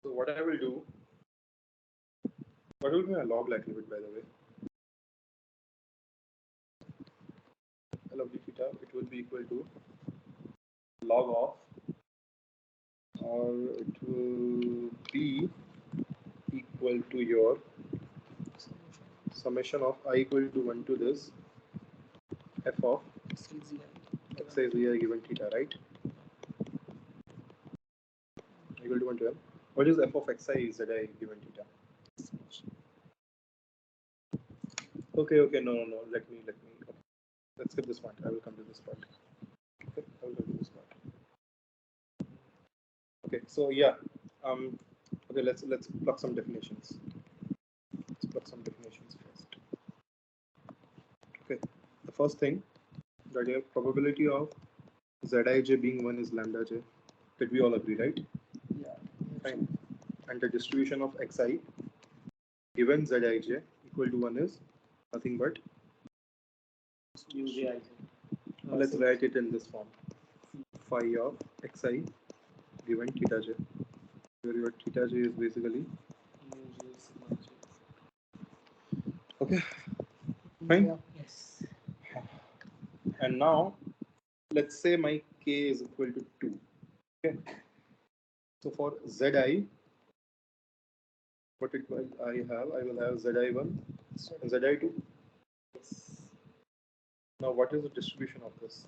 So what I will do, what will be my log likelihood, by the way? Log theta, it will be equal to log of, or it will be equal to your summation of I equal to 1 to this f of xi zi given theta, right? Equal to 1 to m. What is f of xi zi given theta? Okay, no. Let me. Okay. Let's skip this part. I will come to this part. Okay, I will come to this part. Okay, so yeah. Okay, let's plug some definitions. Let's plug some definitions first. Okay, the first thing that you have probability of Zij being 1 is lambda j. Did we all agree, right? Yeah. Fine. And the distribution of xi given Zij equal to 1 is nothing but UJI. let's write it in this form. Phi of xi given theta j. Where your theta j is basically okay. Fine. Yeah. Yes. And now let's say my k is equal to 2. Okay. So for Zi, what it will I will have Zi1 and Zi2. Yes. Now what is the distribution of this?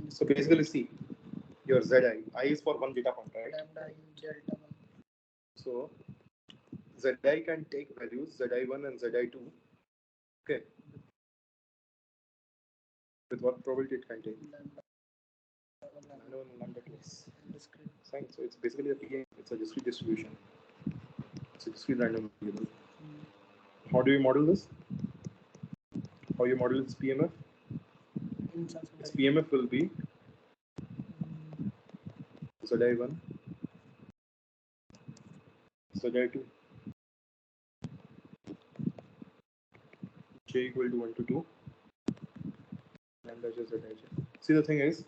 So basically see your Zi. I is for one data point, right? Lambda in delta 1. So Zi can take values Zi1 and Zi2. Okay. With what probability it can take? Lambda 2. Fine. So it's basically a PN. It's a discrete distribution. It's a discrete random variable. How do you model this? How you model its PMF? Its PMF will be Zi1, Zi2, j equal to 1 to 2, lambda j Zi. See, the thing is,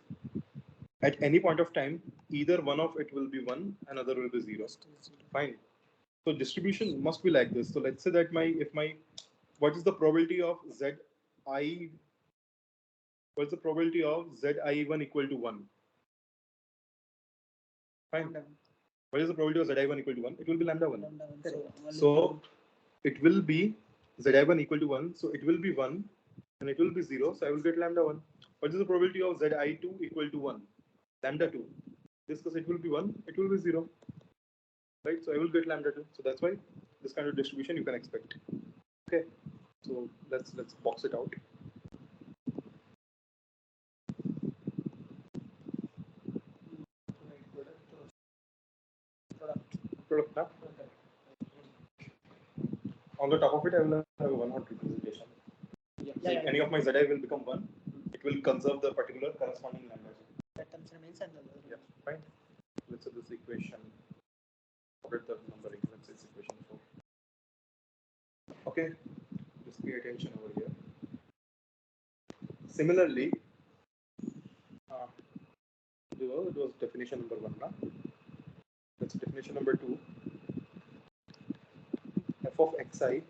at any point of time, either one of it will be 1, another will be 0. Fine. So distribution must be like this. So let's say that what is the probability of what's the probability of Zi1 equal to 1? Fine. What is the probability of Zi1 equal to 1? It will be lambda 1. So it will be Zi1 equal to 1. So it will be 1 and it will be 0. So I will get lambda 1. What is the probability of Zi2 equal to 1? Lambda 2. Because it will be 1, it will be 0. Right? So I will get lambda 2. So that's why this kind of distribution you can expect. Okay. So let's box it out. Product now. On the top of it, I will have a 1 hot representation. So if any of my Zi will become 1, it will conserve the particular corresponding lambda. That terms remains and the other. Yeah, fine. Let's say this equation. Forget the numbering. Let's say it's equation 4. Okay. Just pay attention over here. Similarly, it was definition number 1 now. That's definition number 2. F of xi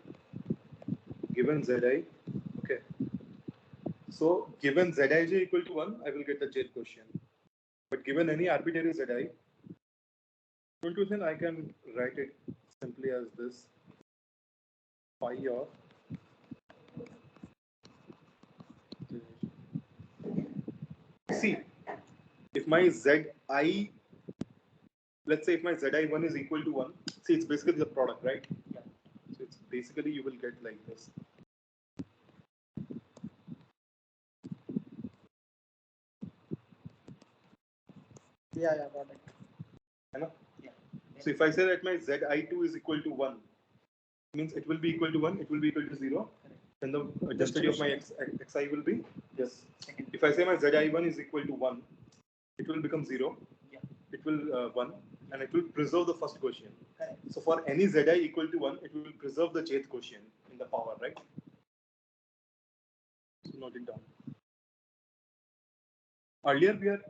given zi. Okay. So given zij equal to 1, I will get the jth Gaussian. But given any arbitrary zi, I can write it simply as this phi of see if my zi, let's say if my zi1 is equal to 1, see it's basically the product, right? Yeah. So it's basically you will get like this. Yeah, got it. Yeah. So if I say that my Zi2 is equal to 1, means it will be equal to 1, it will be equal to 0, then the density of my xi will be, yes. If I say my Zi1 is equal to 1, it will become 0, it will 1, and it will preserve the first quotient. So for any Zi equal to 1, it will preserve the jth quotient in the power, right? So note it down. Earlier we are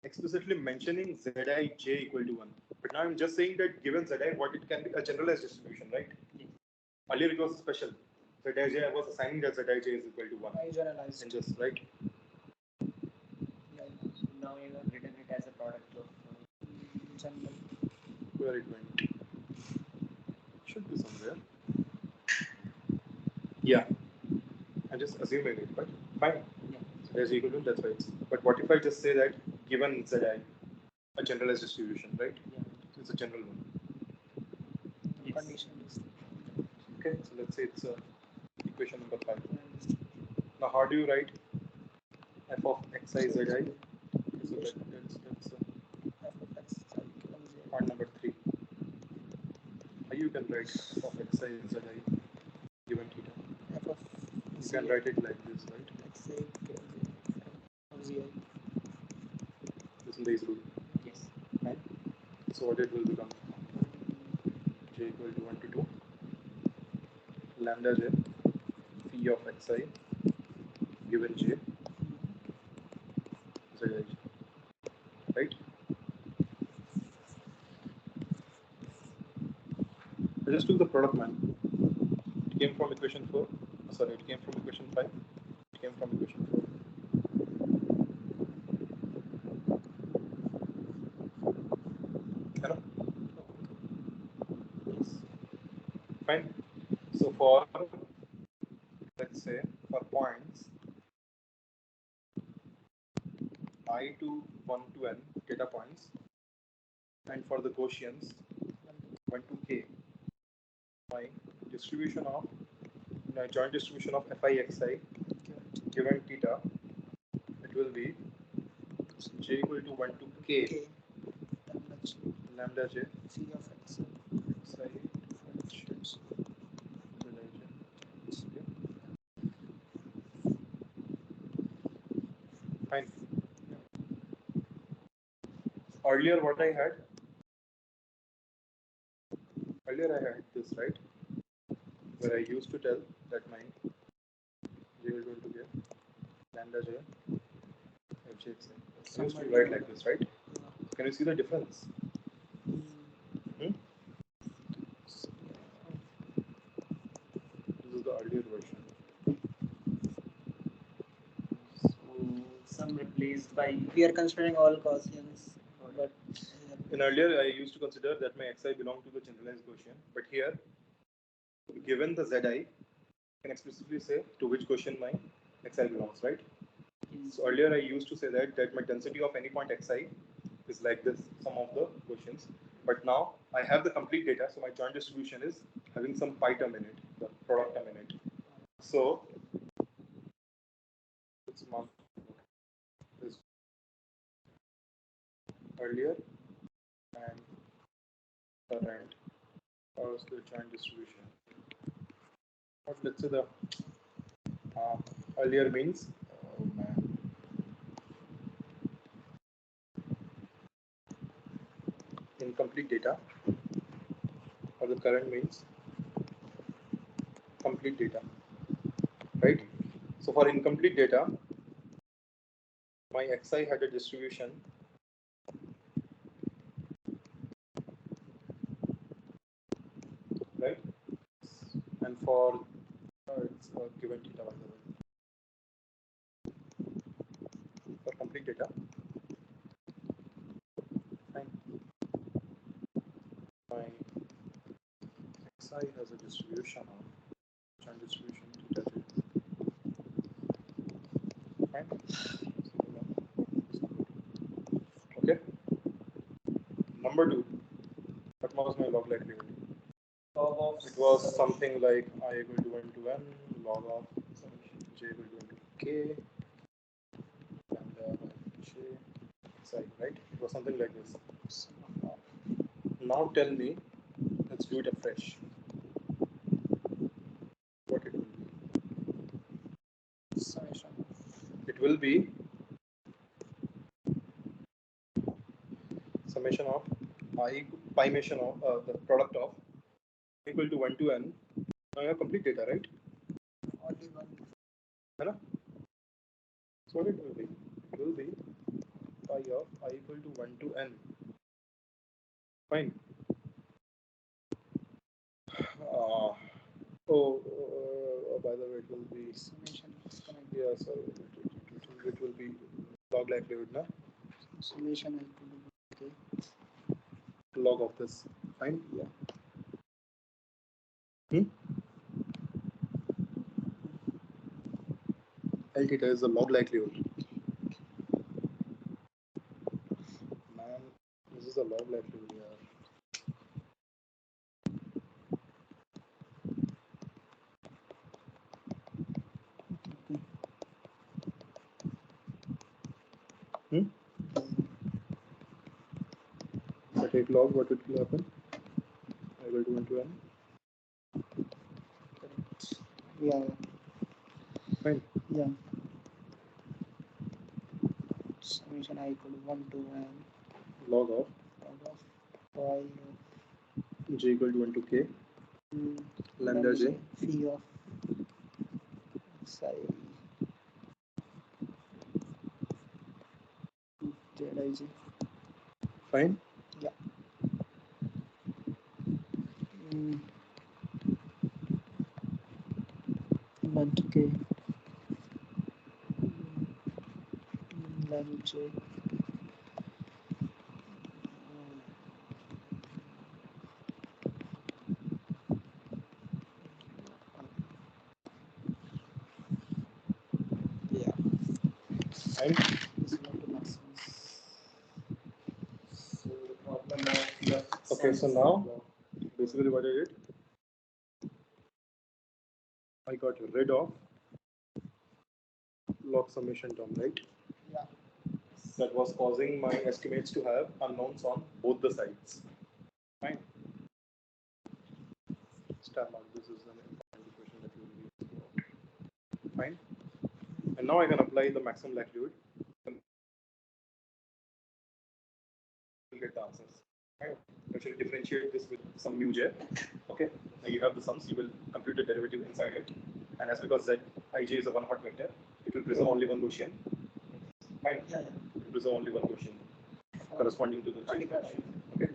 explicitly mentioning Zi j equal to 1, but now I'm just saying that given Zi, what it can be a generalized distribution, right? Earlier it was special. Zij, I was assigning that Zij is equal to 1. I generalized. And just, right? So now you have written it as a product of General. Where it went? Should be somewhere. Yeah. I'm just assuming it, but fine. Yeah. So Zij equal to 1, that's why it's. But what if I just say that given Zij, a generalized distribution, right? Yeah. So it's a general one. Yes. Condition is Okay, so let's say it's equation number 5. Now, how do you write f of xi zi? So that's f of x equals part number 3. How you can write f of xi zi given theta? f of You can write it like this, right? x equals zi. This is base rule. Yes. Right? So what it will become? J equal to 1 to 2 lambda j phi of xi given j zi, right? I just took the product, man. It came from equation 4. Oh, sorry, it came from equation 5. It came from equation 4. Hello? Yes. Fine. So for, let's say, for points I to 1 to n data points, and for the Gaussians 1 to k, my distribution of my joint distribution of fi xi given theta, it will be j equal to 1 to k lambda j phi of x. xi fine. Earlier what I had, earlier I had this, right, where I used to tell that my j is going to get lambda j fj xi. I used to write like this, right? Can you see the difference? Hmm? This is the earlier version. Some replaced by We are considering all Gaussians, but In earlier, I used to consider that my xi belonged to the generalized Gaussian, but here, given the zi, I can explicitly say to which Gaussian my xi belongs, right? So earlier, I used to say that my density of any point xi is like this, sum of the Gaussians. But now I have the complete data, so my joint distribution is having some pi term in it, the product term in it. So let's mark this earlier and current, or the joint distribution. But let's say the earlier means, oh man, incomplete data, or the current means complete data, right? So for incomplete data, my xi had a distribution right, and for it's given theta by the way. For complete data, fine. My xi has a distribution of joint distribution theta j. Fine. Okay. Number 2. What was my log likelihood? log of It was something like I equal to 1 to n log of j equal to 1 to k lambda j psi, right? It was something like this. Now tell me, let's do it afresh. What it will be? Summation. It will be summation of pi summation of the product of equal to 1 to n. Now you have complete data, right? Only one. Hello? So what it will be? It will be pi of I equal to 1 to n. Fine. By the way, it will be Summation is coming. yeah. So it will be log likelihood, na? Summation equal to okay. Log of this. Fine. Yeah. L theta is the log likelihood. Man, this is a log likelihood here. If I take log, what will happen? I will do 1 to n. Correct. Yeah. Fine. Yeah. Summation I equal to 1 to n Log of pi j equal to 1 to k of lambda j phi of psi Zij. Fine. Yeah. Mm. 1 to k lambda j. Yeah. Fine. This is not the maximum. so the problem of the Okay, so sense now basically what I did, I got rid of log summation term, right? Yeah. That was causing my estimates to have unknowns on both the sides. Fine. Star mark. This is an important equation that we will use throughout. Fine. And now I can apply the maximum likelihood. You'll get the answers. Right. Actually differentiate this with some mu j. Okay. Now you have the sums. You will compute the derivative inside it. And as because z ij is a one hot vector, it will preserve only one Gaussian. Fine. Yeah. It will preserve only one Gaussian corresponding to the chain. Okay.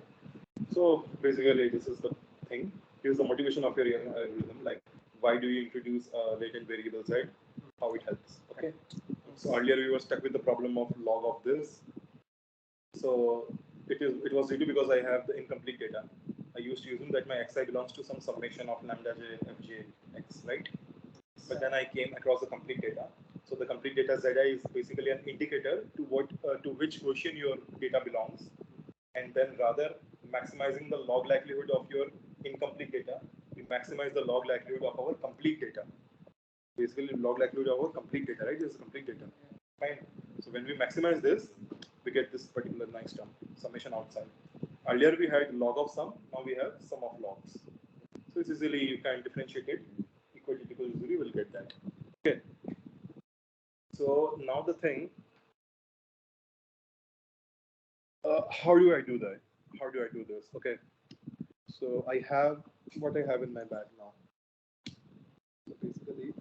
So basically, this is the thing. Here's the motivation of your algorithm. Like, why do you introduce latent variable z? How it helps. Okay. So earlier we were stuck with the problem of log of this. So it was due to because I have the incomplete data. I used to assume that my xi belongs to some summation of lambda j fj x, right? But then I came across the complete data. So the complete data zi is basically an indicator to what to which Gaussian your data belongs, and then rather maximizing the log likelihood of your incomplete data, we maximize the log likelihood of our complete data. Basically, log likelihood of our complete data, right? This is complete data. Fine. So when we maximize this, we get this particular nice term, summation outside. Earlier we had log of sum, now we have sum of logs. So it's easily, you can differentiate it. Equal to equal to 0, you will get that. Okay. So now the thing, how do I do that? How do I do this? Okay. So I have what I have in my bag now. So basically,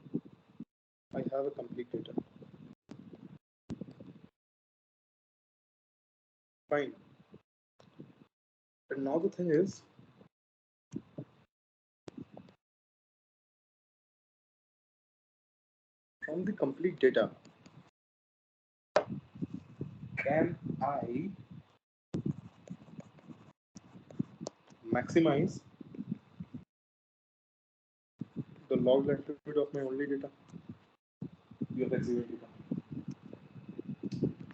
I have a complete data. Fine. And now the thing is, from the complete data, can I maximize the log likelihood of my only data? Your exhibit data.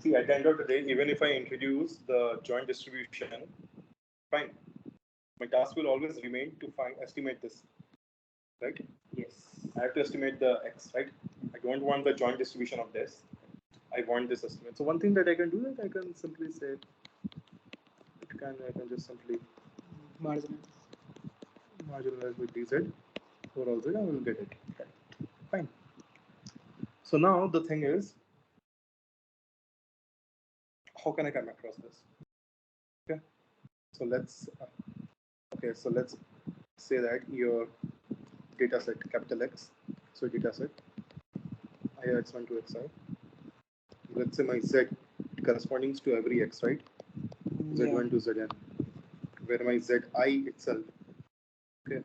See, at the end of the day, even if I introduce the joint distribution, fine. My task will always remain to estimate this, right? Yes. I have to estimate the x, right? I don't want the joint distribution of this. I want this estimate. So one thing that I can do is I can simply say, I can just simply marginalize with dz for all z, I will get it. Fine. So now the thing is, how can I come across this? Okay. So let's say that your data set capital X. So data set x1 to xi. Let's say my z corresponding to every x, right? Z1 to Zn, where my Zi itself. Okay.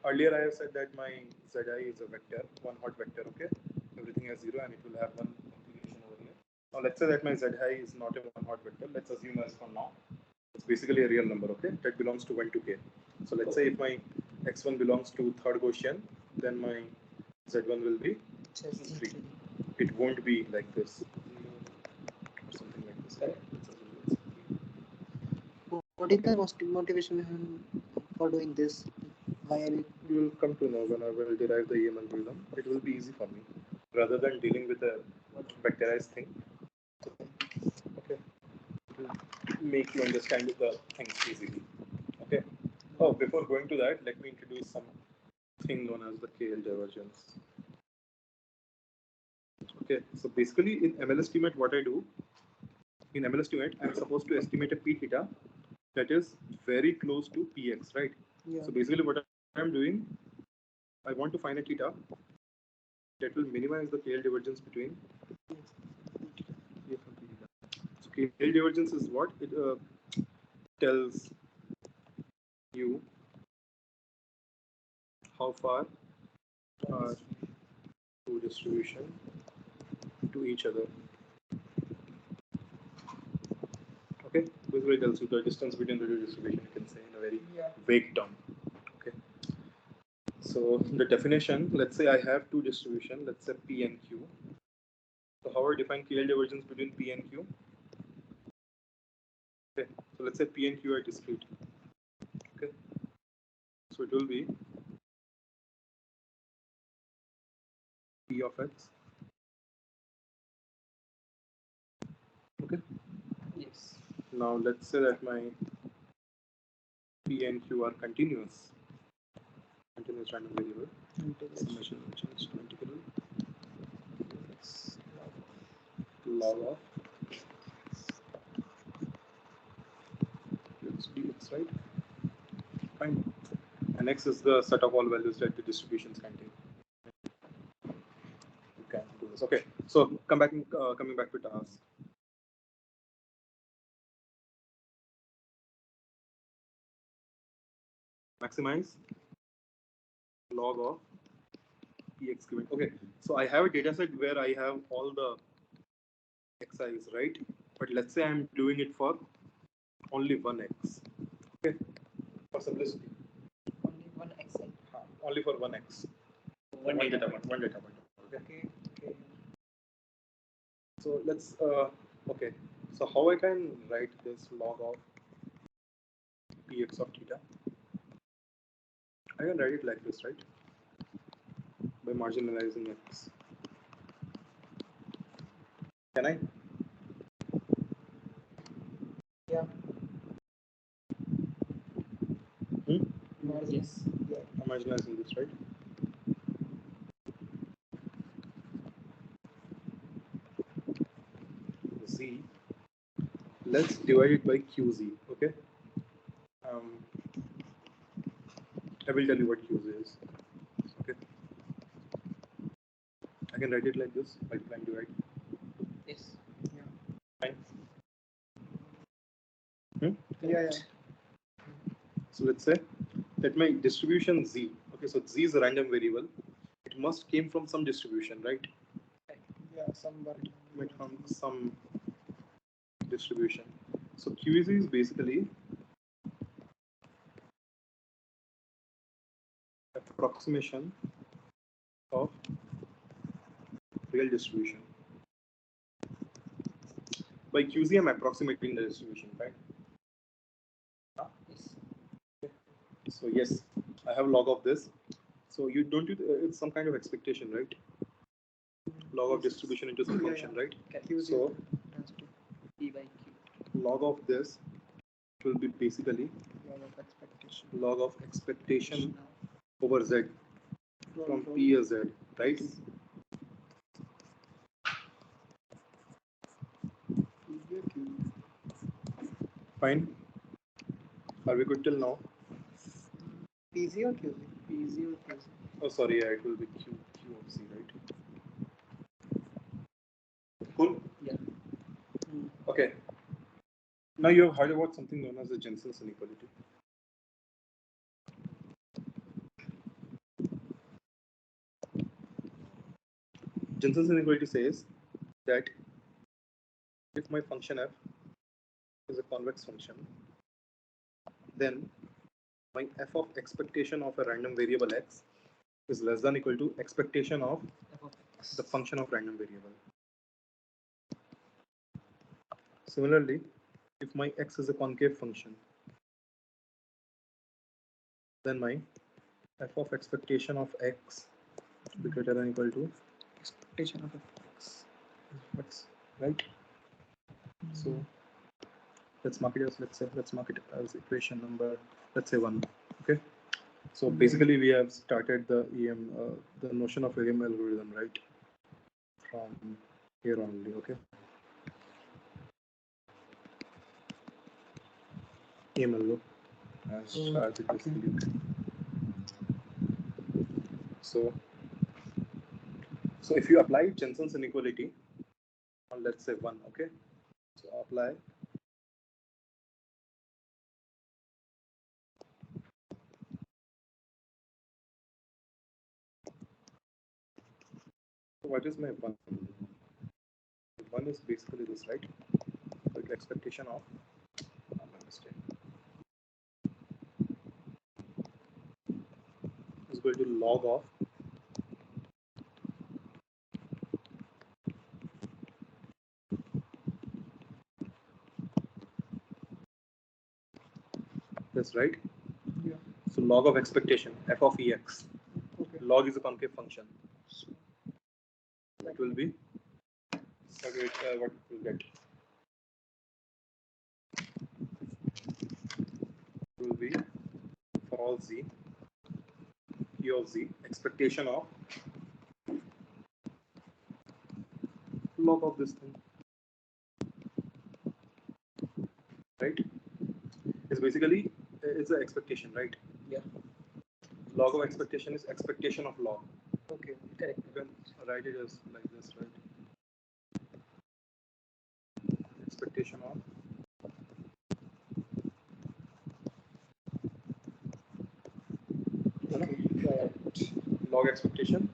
Earlier I have said that my Zi is a vector, one hot vector, okay? Everything has 0 and it will have one implication over here. Now let's say that my Zi is not a one hot vector. Let's assume as for now. It's basically a real number, okay? That belongs to 1 to k. So let's say if my x1 belongs to third Gaussian, then my Z1 will be 3. It won't be like this. Or something like this, right? What is the motivation for doing this? Why are you will come to know when I will derive the EM algorithm. It will be easy for me rather than dealing with a vectorized thing. Okay, it will make you understand the things easily. Okay. Oh, before going to that, let me introduce something known as the KL divergence. Okay, so basically in ML estimate, what I do in ML estimate, I'm supposed to estimate a p theta that is very close to px, right? Yeah. So basically, what I'm doing, I want to find a theta that will minimize the KL divergence between pf and p theta. So KL divergence is what? It tells you how far are two distribution to each other. Okay, basically tells you the distance between the two distribution, you can say in a very vague term. Okay. So the definition, let's say I have two distribution, let's say P and Q. So how I define KL divergence between P and Q? Okay, so let's say P and Q are discrete. Okay, so it will be P of x. Okay. Yes. Now let's say that my P and Q are continuous random variable. Summation change to integral log of dx, right? Fine. And x is the set of all values that the distributions contain. You can do this. Okay. So coming back to task. Maximize log of px given. Okay. So I have a data set where I have all the xi's, right? But let's say I'm doing it for only one x. Okay. For simplicity. only one xi? Only for one x. One data point. One data point. Okay. Okay. So let's okay. So how I can write this log of px of theta? I can write it like this, right? By marginalizing x. Can I? Yeah. Yes. Yeah. I'm marginalizing this, right? Z. Let's divide it by qz. Okay. I will tell you what qz is. Okay. I can write it like this. Multiply and divide. Yes. Fine. Yeah. So let's say that my distribution z. Okay. So z is a random variable. It must came from some distribution, right? Yeah. Somewhere. Might from some distribution. So QZ is basically approximation of real distribution. By QZ, I'm approximating the distribution, right? Yes. So yes, I have log of this. So you don't. It's some kind of expectation, right? Log of distribution into some function, right? So P by Q. log of this will be basically log of expectation over Z from P as Z, right? Fine. Are we good till now? PZ or QZ? PZ or QZ? Oh, sorry, yeah, it will be Q of Z, right? Cool? Yeah. Okay. Now you have heard about something known as the Jensen's inequality. Jensen's inequality says that if my function f is a convex function, then my f of expectation of a random variable x is less than equal to expectation of the function of random variable. Similarly, if my x is a concave function, then my f of expectation of x should be greater than equal to Expectation of x, right? So let's mark it as equation number, let's say 1. Okay. So basically we have started the the notion of EM algorithm, right? From here only, okay? EM algorithm as it is believed. So if you apply Jensen's inequality on, let's say 1, okay? So apply what is my 1? 1 is basically this, right? The expectation of is going to log of this, right? Yeah. So log of expectation, f of ex. Okay. Log is a concave function. That will be what we'll get. Will be for all z, q of z, expectation of log of this thing, right? It's basically it's an expectation, right? Yeah. Log of expectation is expectation of log. Okay. Correct. You can write it as like this, right? Expectation of log expectation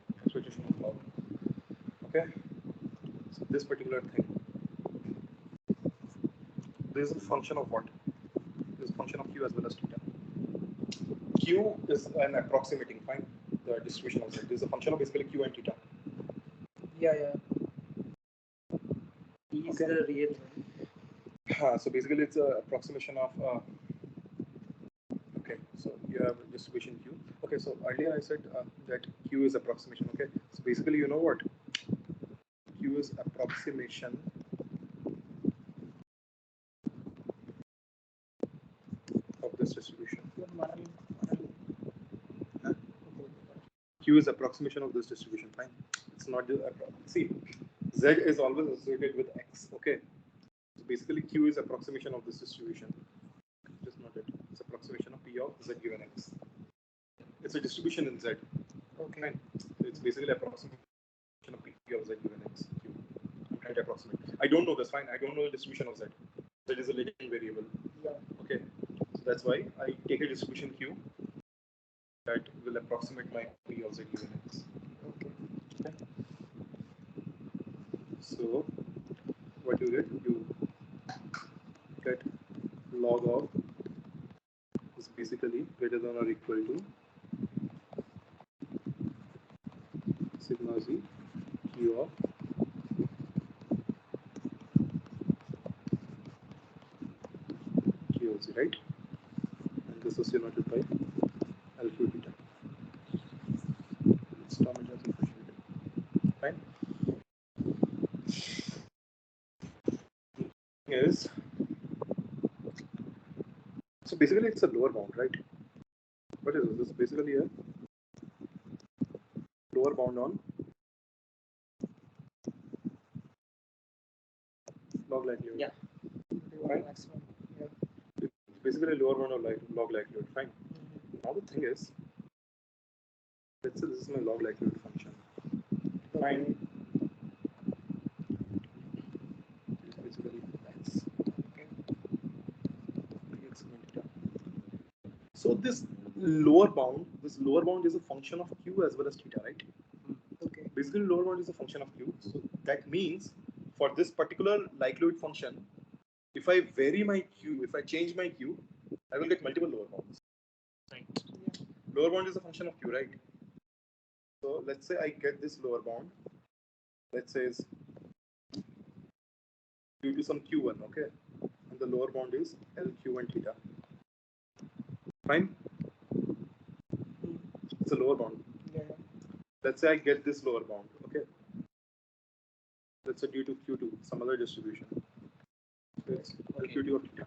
of log. Okay. So this particular thing, this is a function of what? This is a function of q as well as theta. Q is an approximating, fine, the distribution of z. This is a function of basically q and theta. Yeah. E is the real one. So basically it's an approximation of okay, so you have distribution q. Okay, so earlier I said that q is approximation. Okay, so basically you know what? Q is approximation of this distribution. Q is approximation of this distribution. Fine. It's not the see. Z is always associated with x. Okay. So basically, Q is approximation of this distribution. Just not it. It's approximation of P of Z given x. It's a distribution in Z. Okay. Fine. So it's basically approximation of P of Z given x. Q. I'm trying to approximate. I don't know this. Fine. I don't know the distribution of Z. Z is a latent variable. Yeah. Okay. So that's why I take a distribution Q that will approximate my P of Z given x. Okay. So what you get? You get log of is basically greater than or equal to sigma z q of OC, right? And this is denoted by LQ beta. Let's term it as efficient. Fine. Is so basically it's a lower bound, right? What is this? This is basically a lower bound on log likelihood. Yeah. Right? Maximum. Yeah. It's basically lower bound of log likelihood. Fine. Now the thing is, let's say this is my log likelihood function. Fine. It's basically x. Okay. X theta. So this lower bound is a function of q as well as theta, right? Okay. Basically, lower bound is a function of q. So that means for this particular likelihood function, if I vary my q, if I change my q, I will get multiple lower bounds. Right. Yeah. Lower bound is a function of q, right? So let's say I get this lower bound. Let's say is due to some q1, okay? And the lower bound is LQ1 theta. Fine? It's a lower bound. Yeah. Let's say I get this lower bound, okay? Let's say due to q2, some other distribution. So it's LQ2 of theta.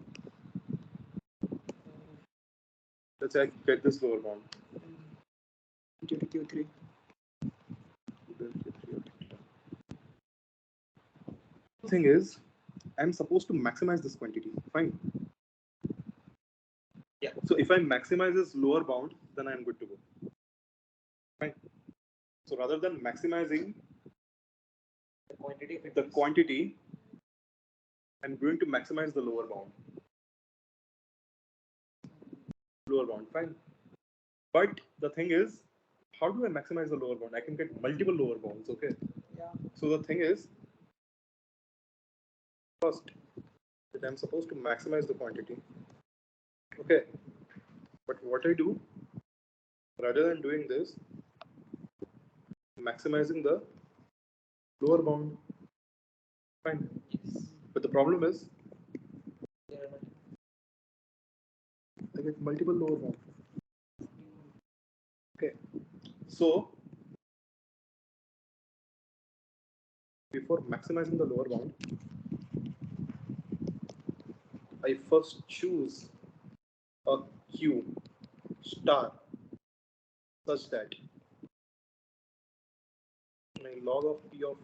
Let's say I get this lower bound. Due to Q3. The thing is, I'm supposed to maximize this quantity. Fine. Yeah. So if I maximize this lower bound, then I'm good to go. Fine. So rather than maximizing the quantity, I'm going to maximize the lower bound. Lower bound, fine. But the thing is, how do I maximize the lower bound? I can get multiple lower bounds, okay? Yeah. So the thing is, first, that I'm supposed to maximize the quantity. Okay. But what I do, rather than doing this, maximizing the lower bound. Fine. Yes. But the problem is, There are I get multiple lower bounds. Okay. So, before maximizing the lower bound, I first choose a Q star such that my log of P of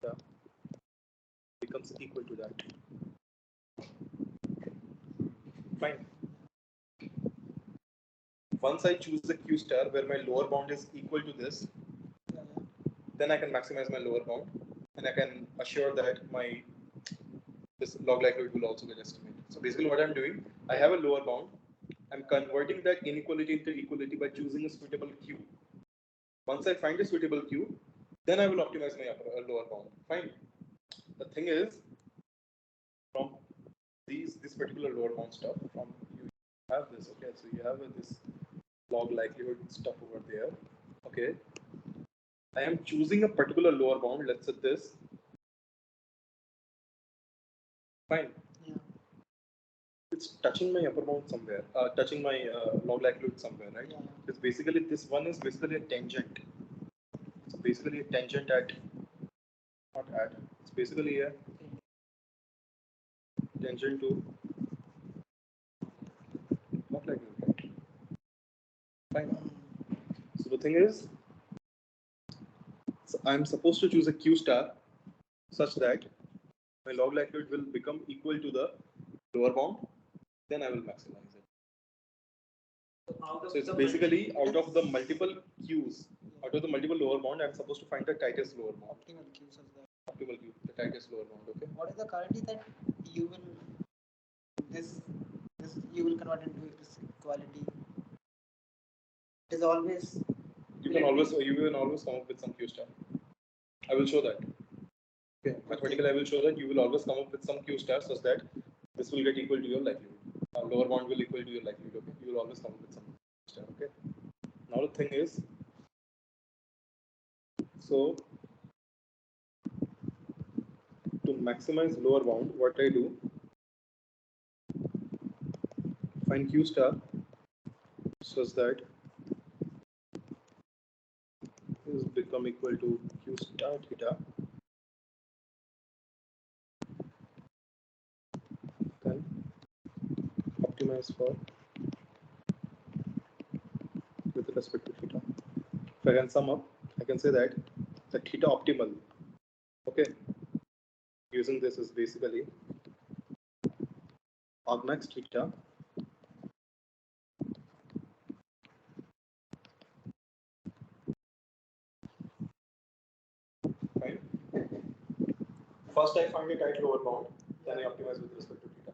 theta becomes equal to that. Fine. Once I choose a Q star where my lower bound is equal to this, then I can maximize my lower bound and I can assure that my this log likelihood will also get estimated. So basically what I'm doing, I have a lower bound. I'm converting that inequality into equality by choosing a suitable Q. Once I find a suitable Q, then I will optimize my lower bound. Fine. The thing is, from this particular lower bound stuff, from you have this, okay? So you have this log likelihood stuff over there, okay? I am choosing a particular lower bound, let's say this. Fine. Yeah. It's touching my upper bound somewhere, touching my log likelihood somewhere, right? Yeah. It's basically, this one is basically a tangent. It's basically a tangent at, not at, it's basically a tangent to log likelihood, right? Fine. So the thing is, so I'm supposed to choose a Q star such that my log likelihood will become equal to the lower bound, then I will maximize it. So it's basically out of the multiple Qs, out of the multiple lower bound, I'm supposed to find the tightest lower bound. Optimal Q such that. Optimal Q, the tightest lower bound, okay? What is the quantity that you will this you will convert into this equality? It is always You can always come up with some Q star. I will show that. Okay. Mathematically, I will show that you will always come up with some Q star such that this will get equal to your likelihood. Lower bound will equal to your likelihood. Okay. You will always come up with some Q star. Okay. Now the thing is, so to maximize lower bound, what I do, find Q star such that this become equal to Q star theta. Then optimize for with respect to theta. If I can sum up, I can say that the theta optimal, okay, using this is basically argmax theta right. First I find a tight lower bound, then I optimize with respect to theta.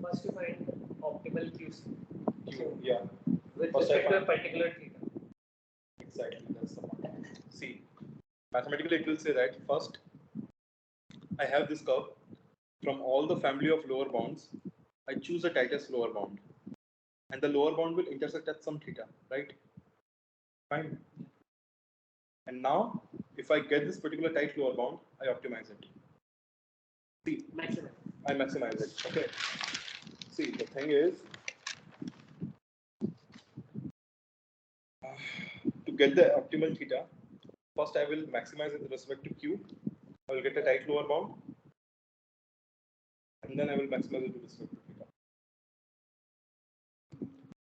First you find optimal Q, Yeah. with First respect to a particular theta. Exactly, that's the point. See, mathematically it will say that first I have this curve from all the family of lower bounds. I choose the tightest lower bound, and the lower bound will intersect at some theta, right? Fine. And now, if I get this particular tight lower bound, I optimize it. See, I maximize it. Okay. See, the thing is, to get the optimal theta, first I will maximize it with respect to Q. I will get a tight lower bound, and then I will maximize it with respect to theta.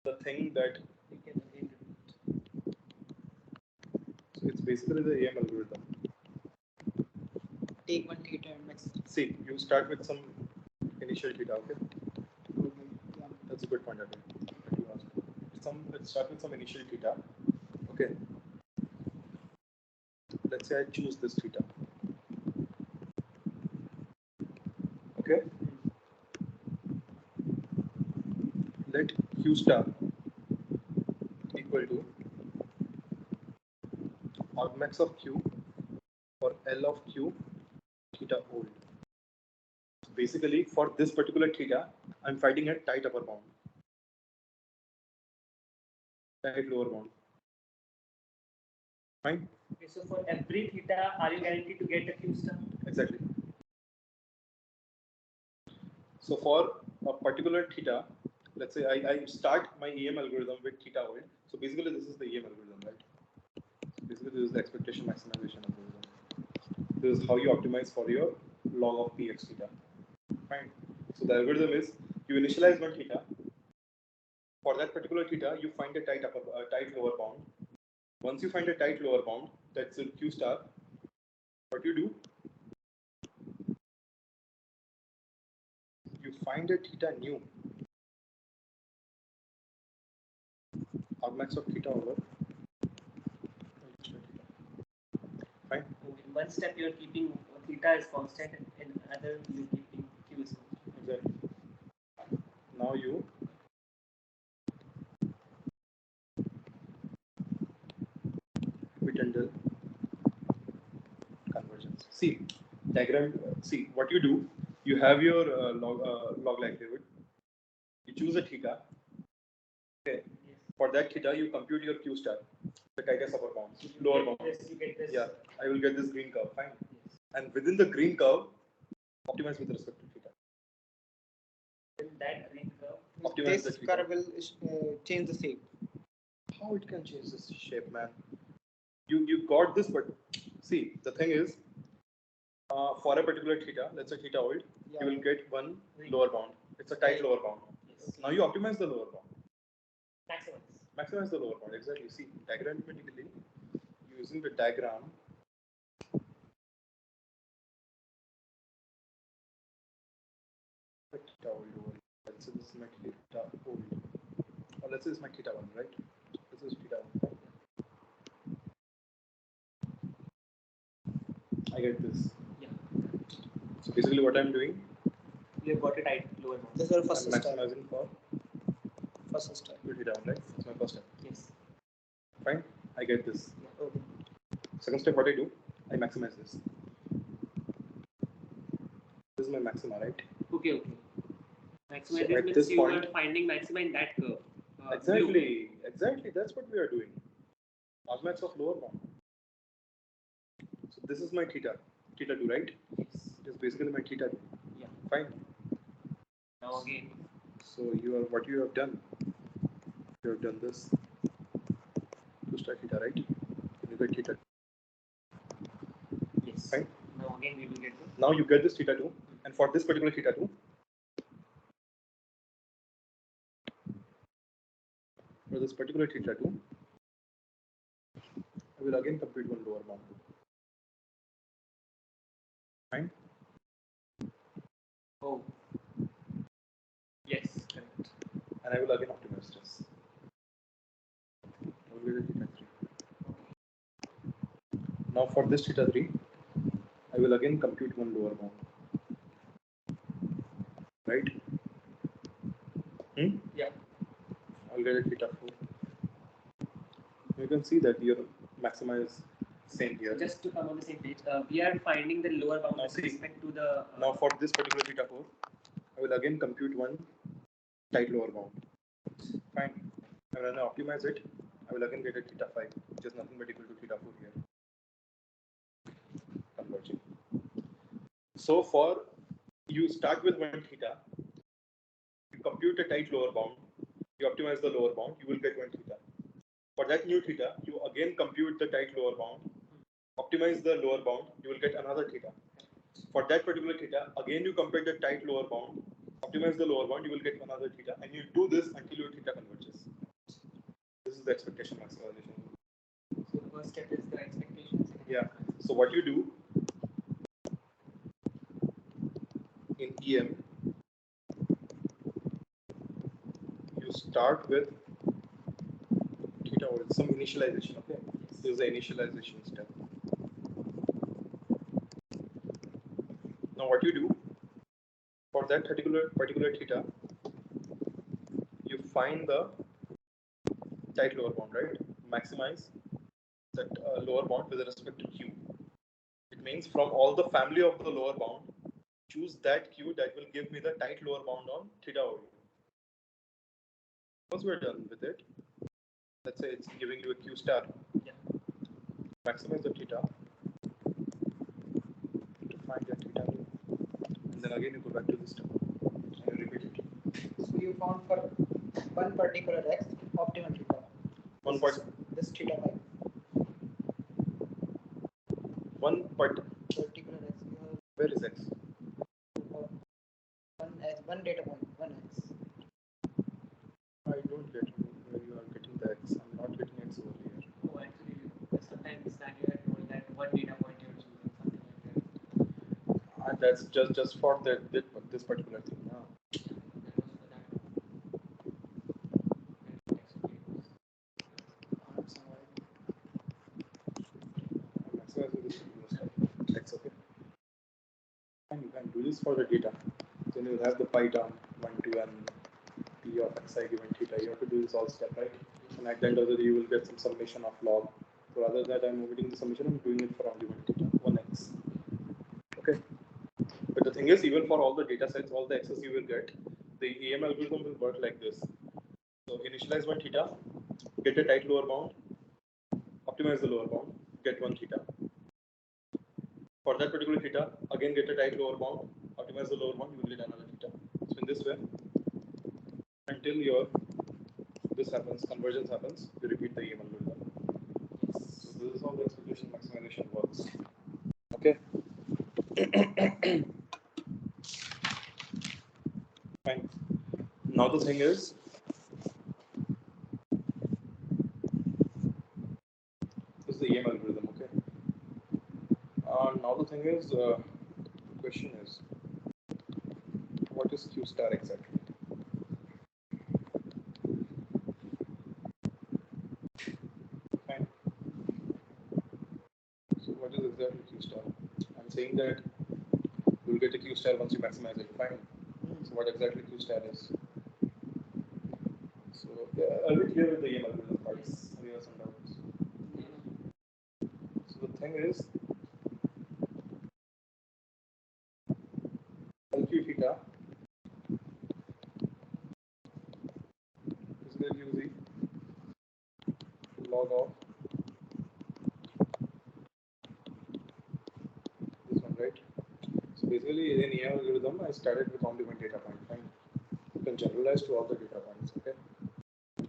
The thing that so it's basically the AM algorithm. Take one theta and max. See, you start with some initial theta, okay? Yeah. That's a good point, I think, that you asked. Let's start with some initial theta. Okay. Let's say I choose this theta. Okay. Let Q star equal to argmax of Q or L of Q theta old. So basically, for this particular theta, I'm finding a tight upper bound, tight lower bound. Fine. Okay, so for every theta, are you guaranteed to get a Q star? Exactly. So for a particular theta, let's say I start my EM algorithm with theta old. So basically, this is the EM algorithm, right? So basically, this is the expectation maximization algorithm. This is how you optimize for your log of px theta. Fine. So the algorithm is you initialize one theta. For that particular theta, you find a tight lower bound. Once you find a tight lower bound, that's a Q star. What you do? You find a theta new, argmax of theta over. Fine. In one step, you're keeping theta is constant, and in another, you're keeping Q is constant. Exactly. Now you equitandle convergence. See, diagram. See what you do. You have your log likelihood. You choose a theta. Okay. Yes. For that theta, you compute your Q star, the tightest upper bound, lower bound. You get this. Yeah, I will get this green curve. Fine. Yes. And within the green curve, optimize with respect to theta. In that green curve, Optimize This the theta. curve will change the shape. How it can change this shape, man? You got this, but see, the thing is, for a particular theta, let's say theta old, you will get one lower bound. It's a tight lower bound. yes. Now you optimize the lower bound. Maximize. Maximize the lower bound. Exactly. See, diagrammatically, using the diagram, theta old over. Let's say this is my theta old, or let's say this is my theta one, right? This is theta one. Right? I get this. Yeah. So basically, what I'm doing, You have got a tight lower bound. This is our I'm first step. maximizing for First step. theta one, right? That's my first step. Yes. Fine. I get this. Yeah. Okay. Second step, what I do, I maximize this. This is my maxima, right? Okay. Maximize So this at means this you point, are finding maxima in that curve. exactly. That's what we are doing. Argmax of lower bound. So this is my theta 2, right? Yes. It is basically my theta 2. Yeah. Fine. Now again. So what you have done? You have done this to start theta, right? You get theta. Yes. Right? Now again we will get to. Now you get this theta 2, and for this particular theta 2, for this particular theta 2, I will again compute one lower bound. Fine. Oh. Yes, correct. And I will again optimize this. I will get a theta 3. Now for this theta 3, I will again compute one lower bound. Right? Yeah. I'll get a theta 4. You can see that your maximize same here. So just to come on the same page, we are finding the lower bound with respect to the. Now for this particular theta 4, I will again compute one tight lower bound. Fine. And when I optimize it, I will again get a theta 5, which is nothing but equal to theta 4 here. Converging. So for you start with one theta, you compute a tight lower bound, you optimize the lower bound, you will get one theta. For that new theta, you again compute the tight lower bound, optimize the lower bound, you will get another theta. For that particular theta, again you compute the tight lower bound, optimize the lower bound, you will get another theta, and you do this until your theta converges. This is the expectation maximization. So the first step is the expectation. Yeah. So what you do in EM, you start with theta or some initialization. Okay. Yes. This is the initialization step. Now what you do for that particular theta, you find the tight lower bound, right? Maximize that lower bound with respect to Q. It means from all the family of the lower bound, choose that Q that will give me the tight lower bound on theta over here. Once we're done with it, let's say it's giving you a Q star. Yeah. Maximize the theta to find your theta, and then again you go back to this step and you repeat it. So you found for one particular x optimal theta. One part. This theta 5. One part. Particular x. You have Where is x? one data point, one x. I don't get where you are getting the x. I'm not getting x over here. Oh, actually, sometimes that you had told that one data point you're choosing something like that. That's just for this particular thing. No. That's okay. And you can do this for the data. Then you'll have the pi term 1 to n p of xi given theta. You have to do this all step, right? And at the end of the day, you will get some summation of log. So rather than I'm omitting the summation, I'm doing it for only one theta, 1x. Okay. But the thing is, even for all the data sets, all the x's you will get, the EM algorithm will work like this. So initialize one theta, get a tight lower bound, optimize the lower bound, get one theta. For that particular theta, again get a tight lower bound, optimize the lower bound, you will get another theta. So in this way, until this happens, convergence happens, you repeat the EM algorithm. So this is how the expectation maximization works. Okay. Fine. Now the thing is, this is the EM algorithm. Okay. Now the thing is, the question is, what is Q star exactly? Fine. So what is exactly Q star? I'm saying that you'll get a Q star once you maximize it. Fine. So what exactly Q star is? So I'll be clear with the EM algorithm parts. We have some doubts. So the thing is, LQ theta is going to use the log of this one, right? So basically, in EM algorithm, I started with only one data point. Fine. You can can generalize to all the data points. Okay,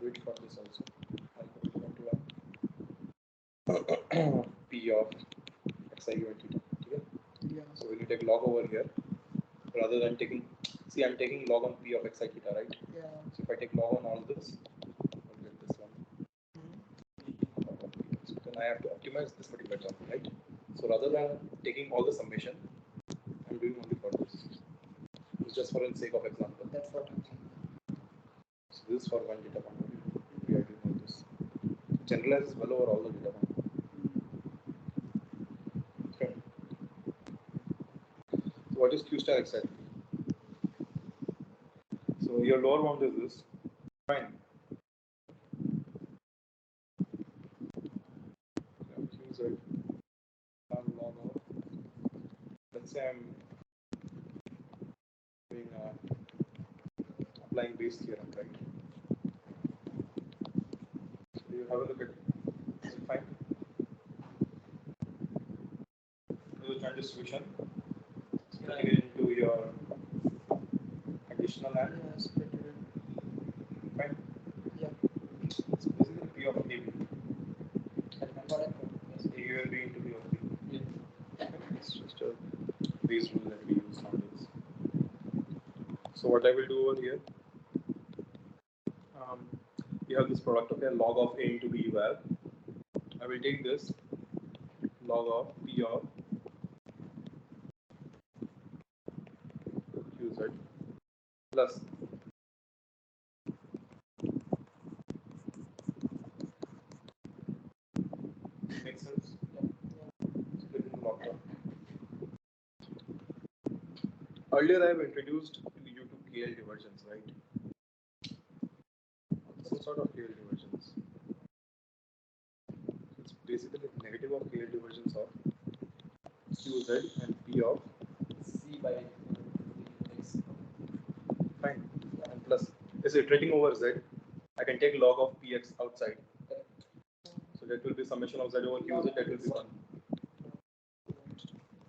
do it for this also. I'll put it into P of xi given theta. Okay. Yeah. So when you take log over here, rather than taking, see, I'm taking log on P of xi theta, right? Yeah. So if I take log on all this, I'll get this one. So then I have to optimize this particular term, right? So rather than taking all the summation, I'm doing only for this. It's just for the sake of example. That's what I'm saying. So this is for one data point. We are doing all this. Generalizes well over all the data points. Okay. So what is Q star exactly? So your lower bound is this. Fine. Qz log of. Let's say I'm doing applying base theorem, right? So you have a look at it. Is it fine? Do the joint distribution. Splitting it into your additional and split it in. fine. Yeah. So basically P of AB. Got it. Yes, A and B into P of B. Yeah. It's just a base rule that we use nowadays. So what I will do over here, you have this product, okay, log of A into B eval. I will take this log of P of QZ plus makes sense. Split into log term. Earlier I have introduced you to KL divergence, right? Some sort of KL divergence. It's basically negative of KL divergence of QZ and P of C by X. fine. And plus is iterating over Z. I can take log of Px outside. So that will be summation of Z over QZ, that will be 1.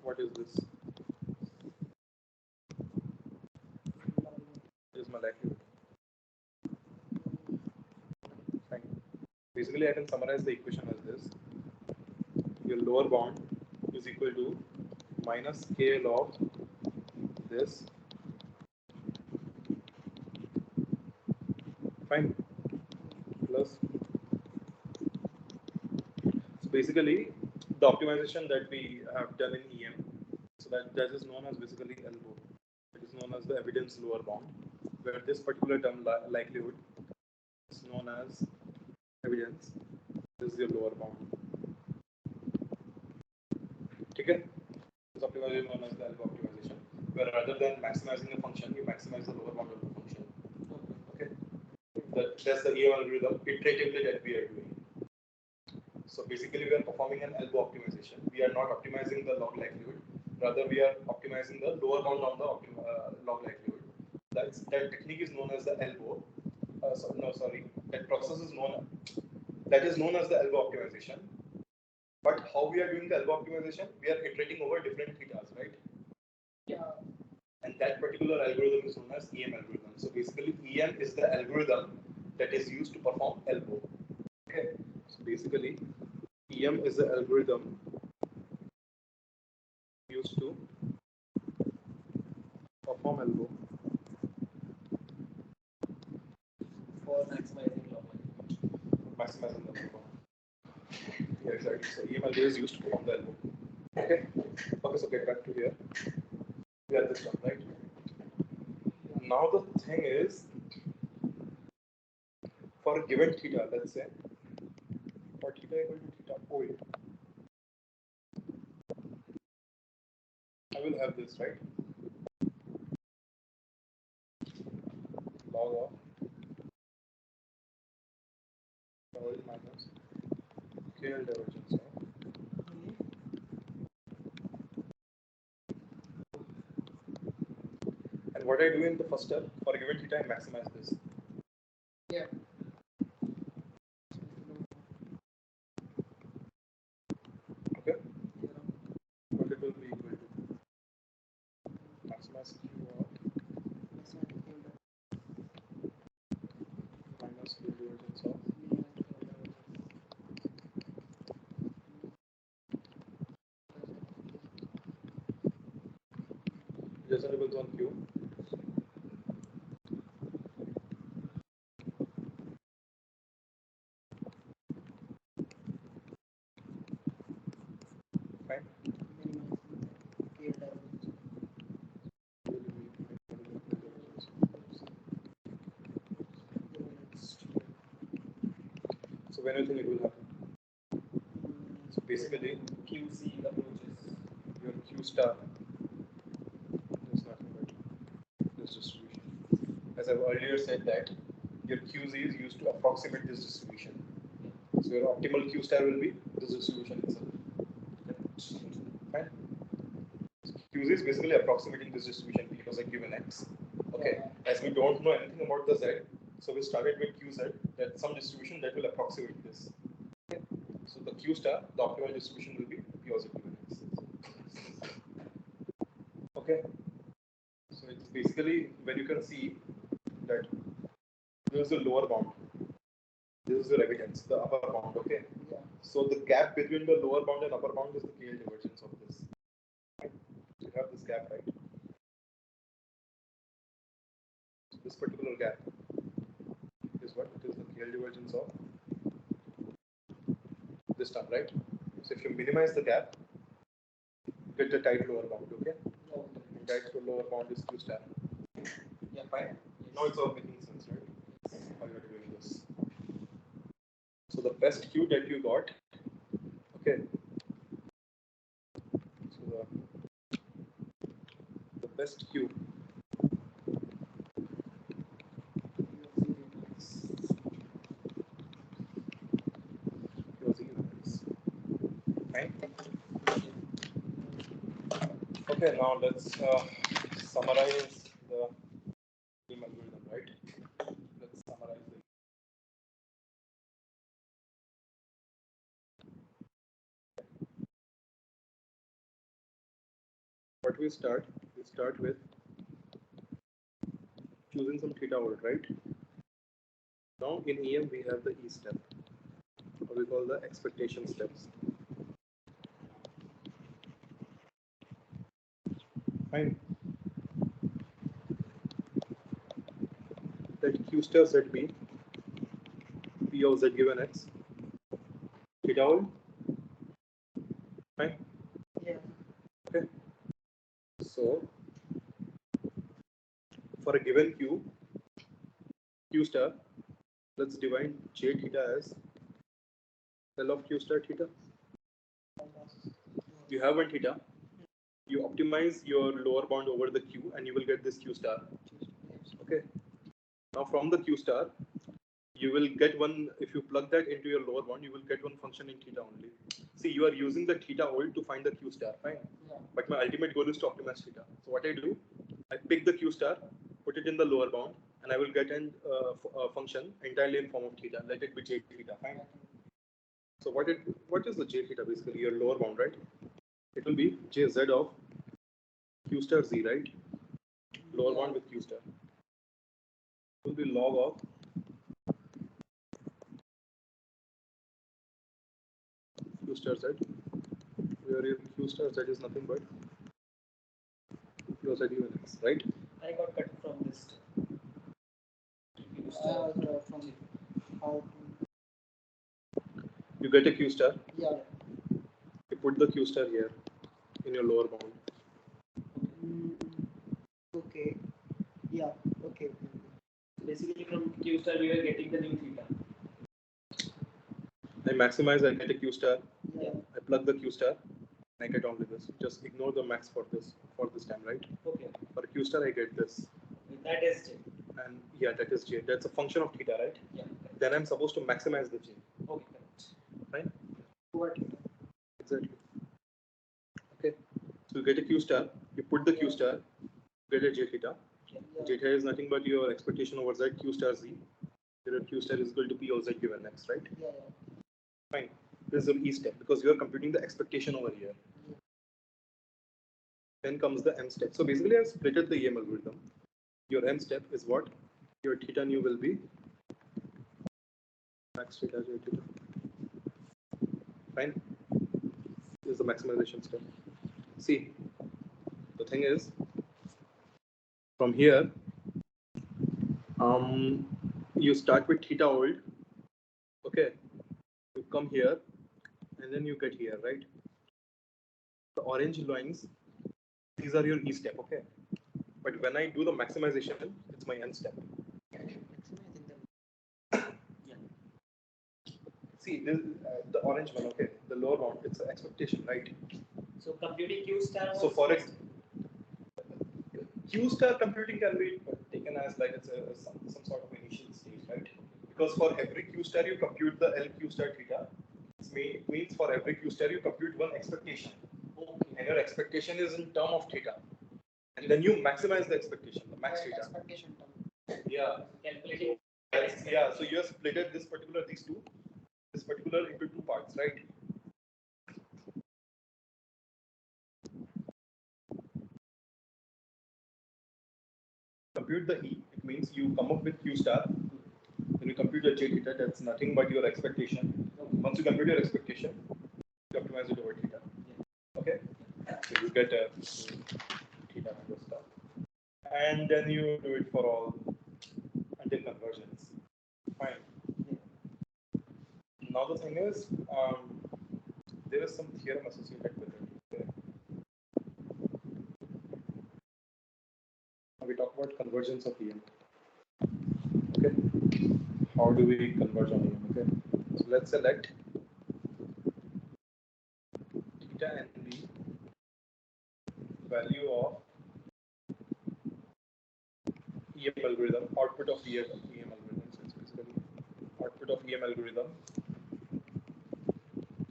What is this? This is my likelihood. Fine. Basically, I can summarize the equation as this. Your lower bound is equal to minus K log this. Fine. Plus. So basically, the optimization that we have done in EM, so that is known as basically elbow. It is known as the evidence lower bound, where this particular term likelihood is known as evidence. This is your lower bound. Okay? This optimization is known as the elbow optimization, where rather than maximizing a function, you maximize the lower bound of the function. Okay? That's the EM algorithm iteratively that we are doing. So basically, we are performing an elbow optimization. We are not optimizing the log likelihood. Rather, we are optimizing the lower bound on the log likelihood. That technique is known as the elbow. That process is known. That is known as the elbow optimization. But how we are doing the elbow optimization? We are iterating over different thetas, right? Yeah. And that particular algorithm is known as EM algorithm. So basically, EM is the algorithm that is used to perform elbow. Okay. So basically, EM is the algorithm used to perform elbow For maximizing log likelihood. maximizing the elbow. Yeah, exactly. So EM algorithm is used to perform the elbow. Okay. Okay. So get back to here. We have this one, right? Now the thing is, for a given theta, let's say, for theta equal to theta OA, I will have this, right? Log of OA minus KL divergence of. And what I do in the first step, for a given theta, I maximize this. Yeah. Okay? What it will be equal to maximize Q of scale divergence of reasonable on Q. Fine. So when do you think it will happen? So basically, QC approaches. your Q star is nothing but this distribution. As I've earlier said that your QZ is used to approximate this distribution. So your optimal Q star will be this distribution itself. Fine. So QZ is basically approximating this distribution because I given X. Okay. As we don't know anything about the Z, so we started with QZ, that some distribution that will approximate this. Okay. So the Q star, the optimal distribution will be P of Z given X. Okay. So it's basically when you can see that there is a lower bound. This is your evidence, the upper bound. Okay. Yeah. So the gap between the lower bound and upper bound is the KL divergence of this. Right? You have this gap, right? So this particular gap is what? It is the KL divergence of this term, right? So if you minimize the gap, get the tight lower bound. Okay. And tight lower bound is Q star. Yeah. Fine. Now it's all making sense, right? How you are doing this. So the best Q that you got, okay. So the best Q was X. Fine. Okay, now let's summarize the scheme algorithm, right? Let's summarize it. What we start with choosing some theta volt, right? Now in EM we have the E step, or we call the expectation steps. Fine. Let Q star ZB, P of Z given X, theta volt. Fine. Yeah. Okay. So for a given Q star, let's divide J theta as L of Q star theta. You have one theta. You optimize your lower bound over the Q, and you will get this Q star. Okay. Now from the Q star, you will get one. If you plug that into your lower bound, you will get one function in theta only. See, you are using the theta volt to find the Q star, fine. Yeah. But my ultimate goal is to optimize theta. So what I do, I pick the Q star, put it in the lower bound, and I will get a function entirely in form of theta. Let it be J theta, fine. So what is the J theta basically? Your lower bound, right? It will be Jz of Q star Z, right? Lower bound with Q star. It will be log of Q star Z, where your Q star Z is nothing but Q Z given X, right? I got cut from this. From how You get a Q star. yeah. You put the Q star here in your lower bound. Okay. Yeah. Okay. Basically, from Q star we were getting the new theta. I maximize, I get a Q star. Yeah. I plug the Q star, and I get only this. Just ignore the max for this time, right? Okay. For a Q star, I get this. That is J. And yeah, that is J. That's a function of theta, right? Yeah. Then I'm supposed to maximize the J. Okay. Correct. Right? What? Exactly. Okay. So you get a Q star, you put the Q star, you get a J theta. Yeah. J theta is nothing but your expectation over Z Q star Z. Your Q star is equal to P of Z given X, right? Yeah. Fine. This is the E step because you are computing the expectation over here. Then comes the M step. So basically I've splitted the EM algorithm. Your M step is what? Your theta nu will be max theta j theta. Fine. This is the maximization step. See, the thing is, from here, you start with theta old. Okay, you come here, and then you get here, right? The orange lines, these are your E step, okay? But when I do the maximization, it's my N step. See, this the orange one, okay? The lower bound, it's an expectation, right? So computing Q star. So for it, Q star computing can be taken as like it's some sort of initial stage, right? Because for every Q star you compute the L Q star theta. It means for every Q star you compute one expectation. Okay. And your expectation is in term of theta. And then you maximize the expectation, the max theta. Expectation term. Yeah. Calculating. Yeah, so you have split these particular into two parts, right? Compute the E, it means you come up with Q star, then you compute the J theta, that's nothing but your expectation. Once you compute your expectation, you optimize it over theta. Okay? So you get a theta number stuff. And then you do it for all until convergence. Fine. Now the thing is, there is some theorem associated with it. Okay. Now we talk about convergence of EM. Okay. How do we converge on EM? Okay. So let's select theta and the value of EM algorithm, output of EM algorithm. So it's basically output of EM algorithm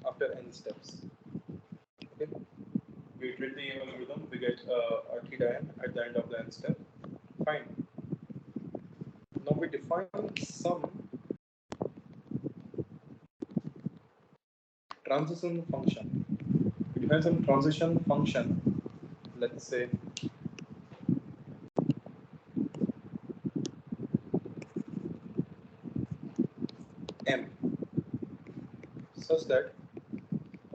after n steps. Okay. We iterate the EM algorithm, we get our theta n at the end of the n step. Fine. Now we define some transition function. We define some transition function, let's say m, such that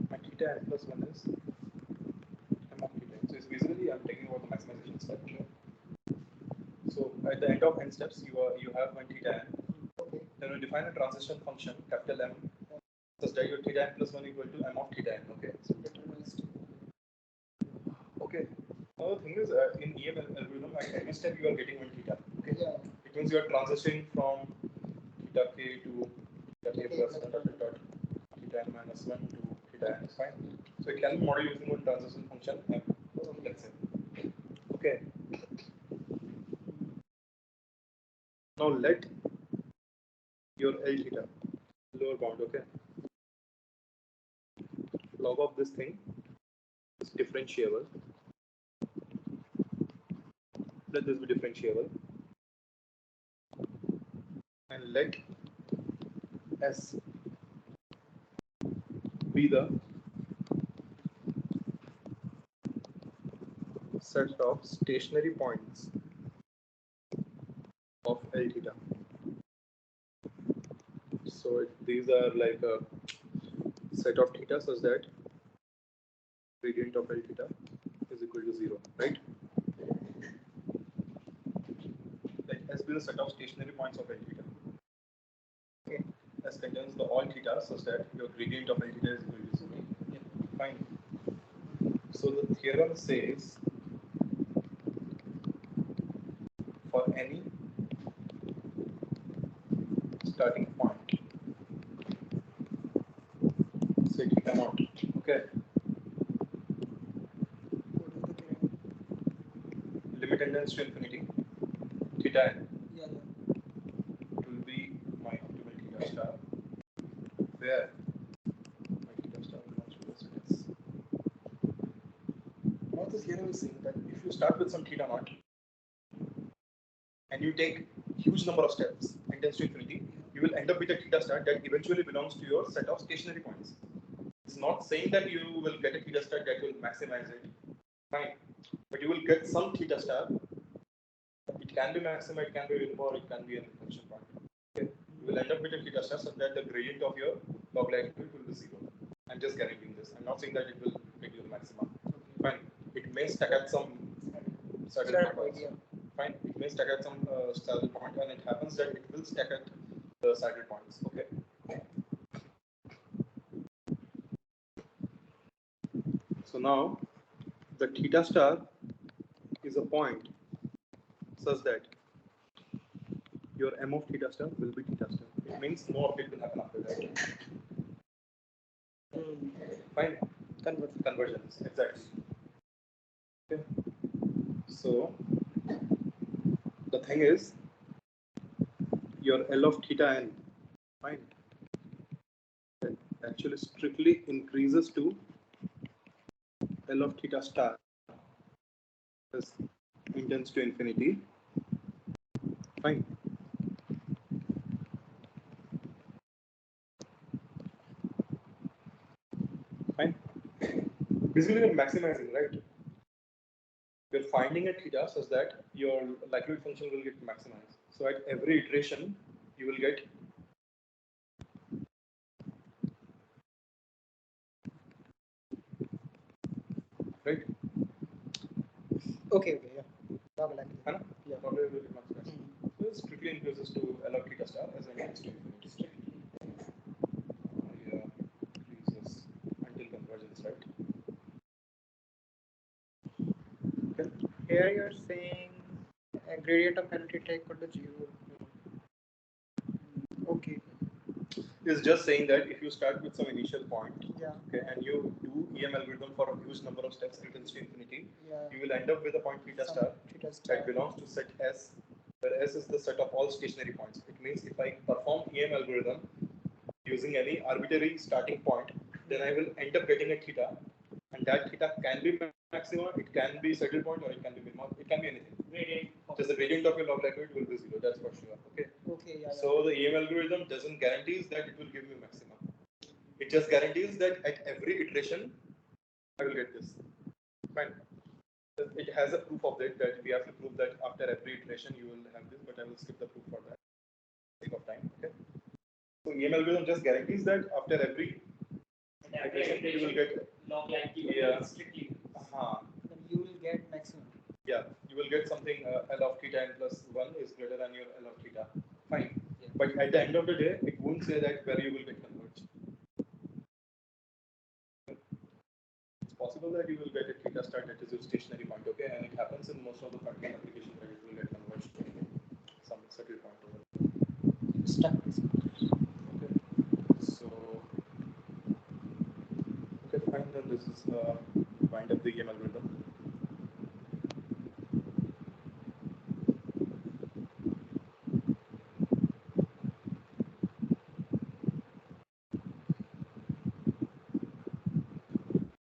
my theta n plus 1 is m of theta n. So it's basically I'm taking over the maximization step here. So at the end of n steps, you have one theta n. Okay. Then we define a transition function, capital M, such that your theta n plus 1 equal to m of theta n. Okay. So deterministic. Okay. Now the thing is, in EM algorithm, at every step you are getting one theta. Okay. Yeah. It means you are transitioning from theta k to theta k plus 1 dot theta n minus 1 to theta n. Fine. So it can be modeled using one transition function m. Let's say. Okay. Now let your L theta, lower bound, okay, log of this thing is differentiable. Let this be differentiable. And let S be the set of stationary points of L theta. So these are like a set of theta such that gradient of L theta is equal to 0, right? Let S be the set of stationary points of L theta. Okay. S contains the all theta such that your gradient of L theta is equal to 0. Yeah. Fine. So the theorem says for any starting point, say theta naught, okay, limit tendence to infinity, theta n, it will be my optimal theta star, where my theta star belongs to the set S. Now this theorem is saying that if you start with some theta naught and you take huge number of steps and tends to infinity, you will end up with a theta star that eventually belongs to your set of stationary points. It's not saying that you will get a theta star that will maximize it, fine, but you will get some theta star. It can be maxima, it can be uniform, it can be an function point. Okay. You will end up with a theta star such that the gradient of your log likelihood will be 0. I'm just guaranteeing this. I'm not saying that it will take you the maximum. Fine. It may stack at some saddle point. Yeah. Fine. It may stack at some saddle point, and it happens that it will stack at the saddle points. Okay. So now the theta star is a point such that your m of theta star will be theta star. It means no update will happen after that. Fine. Convergence. Exactly. Okay. So the thing is, your L of theta n, fine, actually strictly increases to L of theta star as n tends to infinity. Fine. Fine. Basically, you're maximizing, right? You're finding a theta such that your likelihood function will get maximized. So at every iteration, you will get right. Okay, yeah. Log likelihood. Yeah. Log likelihood will get maximized. So it strictly increases to L of theta star as n tends to infinity. Yeah, increases until convergence, right? Okay. Here you're saying a gradient of L theta equal to 0. Okay. It's just saying that if you start with some initial point, yeah, okay, and you do EM algorithm for a huge number of steps, it tends to infinity, yeah, you will end up with a point theta star that belongs to set S, where S is the set of all stationary points. It means if I perform EM algorithm using any arbitrary starting point, then I will end up getting a theta, and that theta can be maximum, it can be saddle point, or it can be minimum, it can be anything. Just the gradient of your log likelihood will be 0, that's for sure. Okay. Okay, yeah. So the EM algorithm doesn't guarantees that it will give you maximum. It just guarantees that at every iteration, I will get this. Fine. It has a proof of it that we have to prove that after every iteration you will have this, but I will skip the proof for that sake of time. Okay. So EM algorithm just guarantees that after every iteration you will get log likelihood. Yeah. Strictly. Then you will get maximum. Yeah, you will get something L of theta n plus 1 is greater than your L of theta. Fine. Yeah. But at the end of the day, it won't say that where you will get converged. It's possible that you will get a theta star that is your stationary point, okay? And it happens in most of the front-end applications that it will get converged to some settled point over. Stuck. Okay. So, okay, fine. Then this is wind up the game algorithm.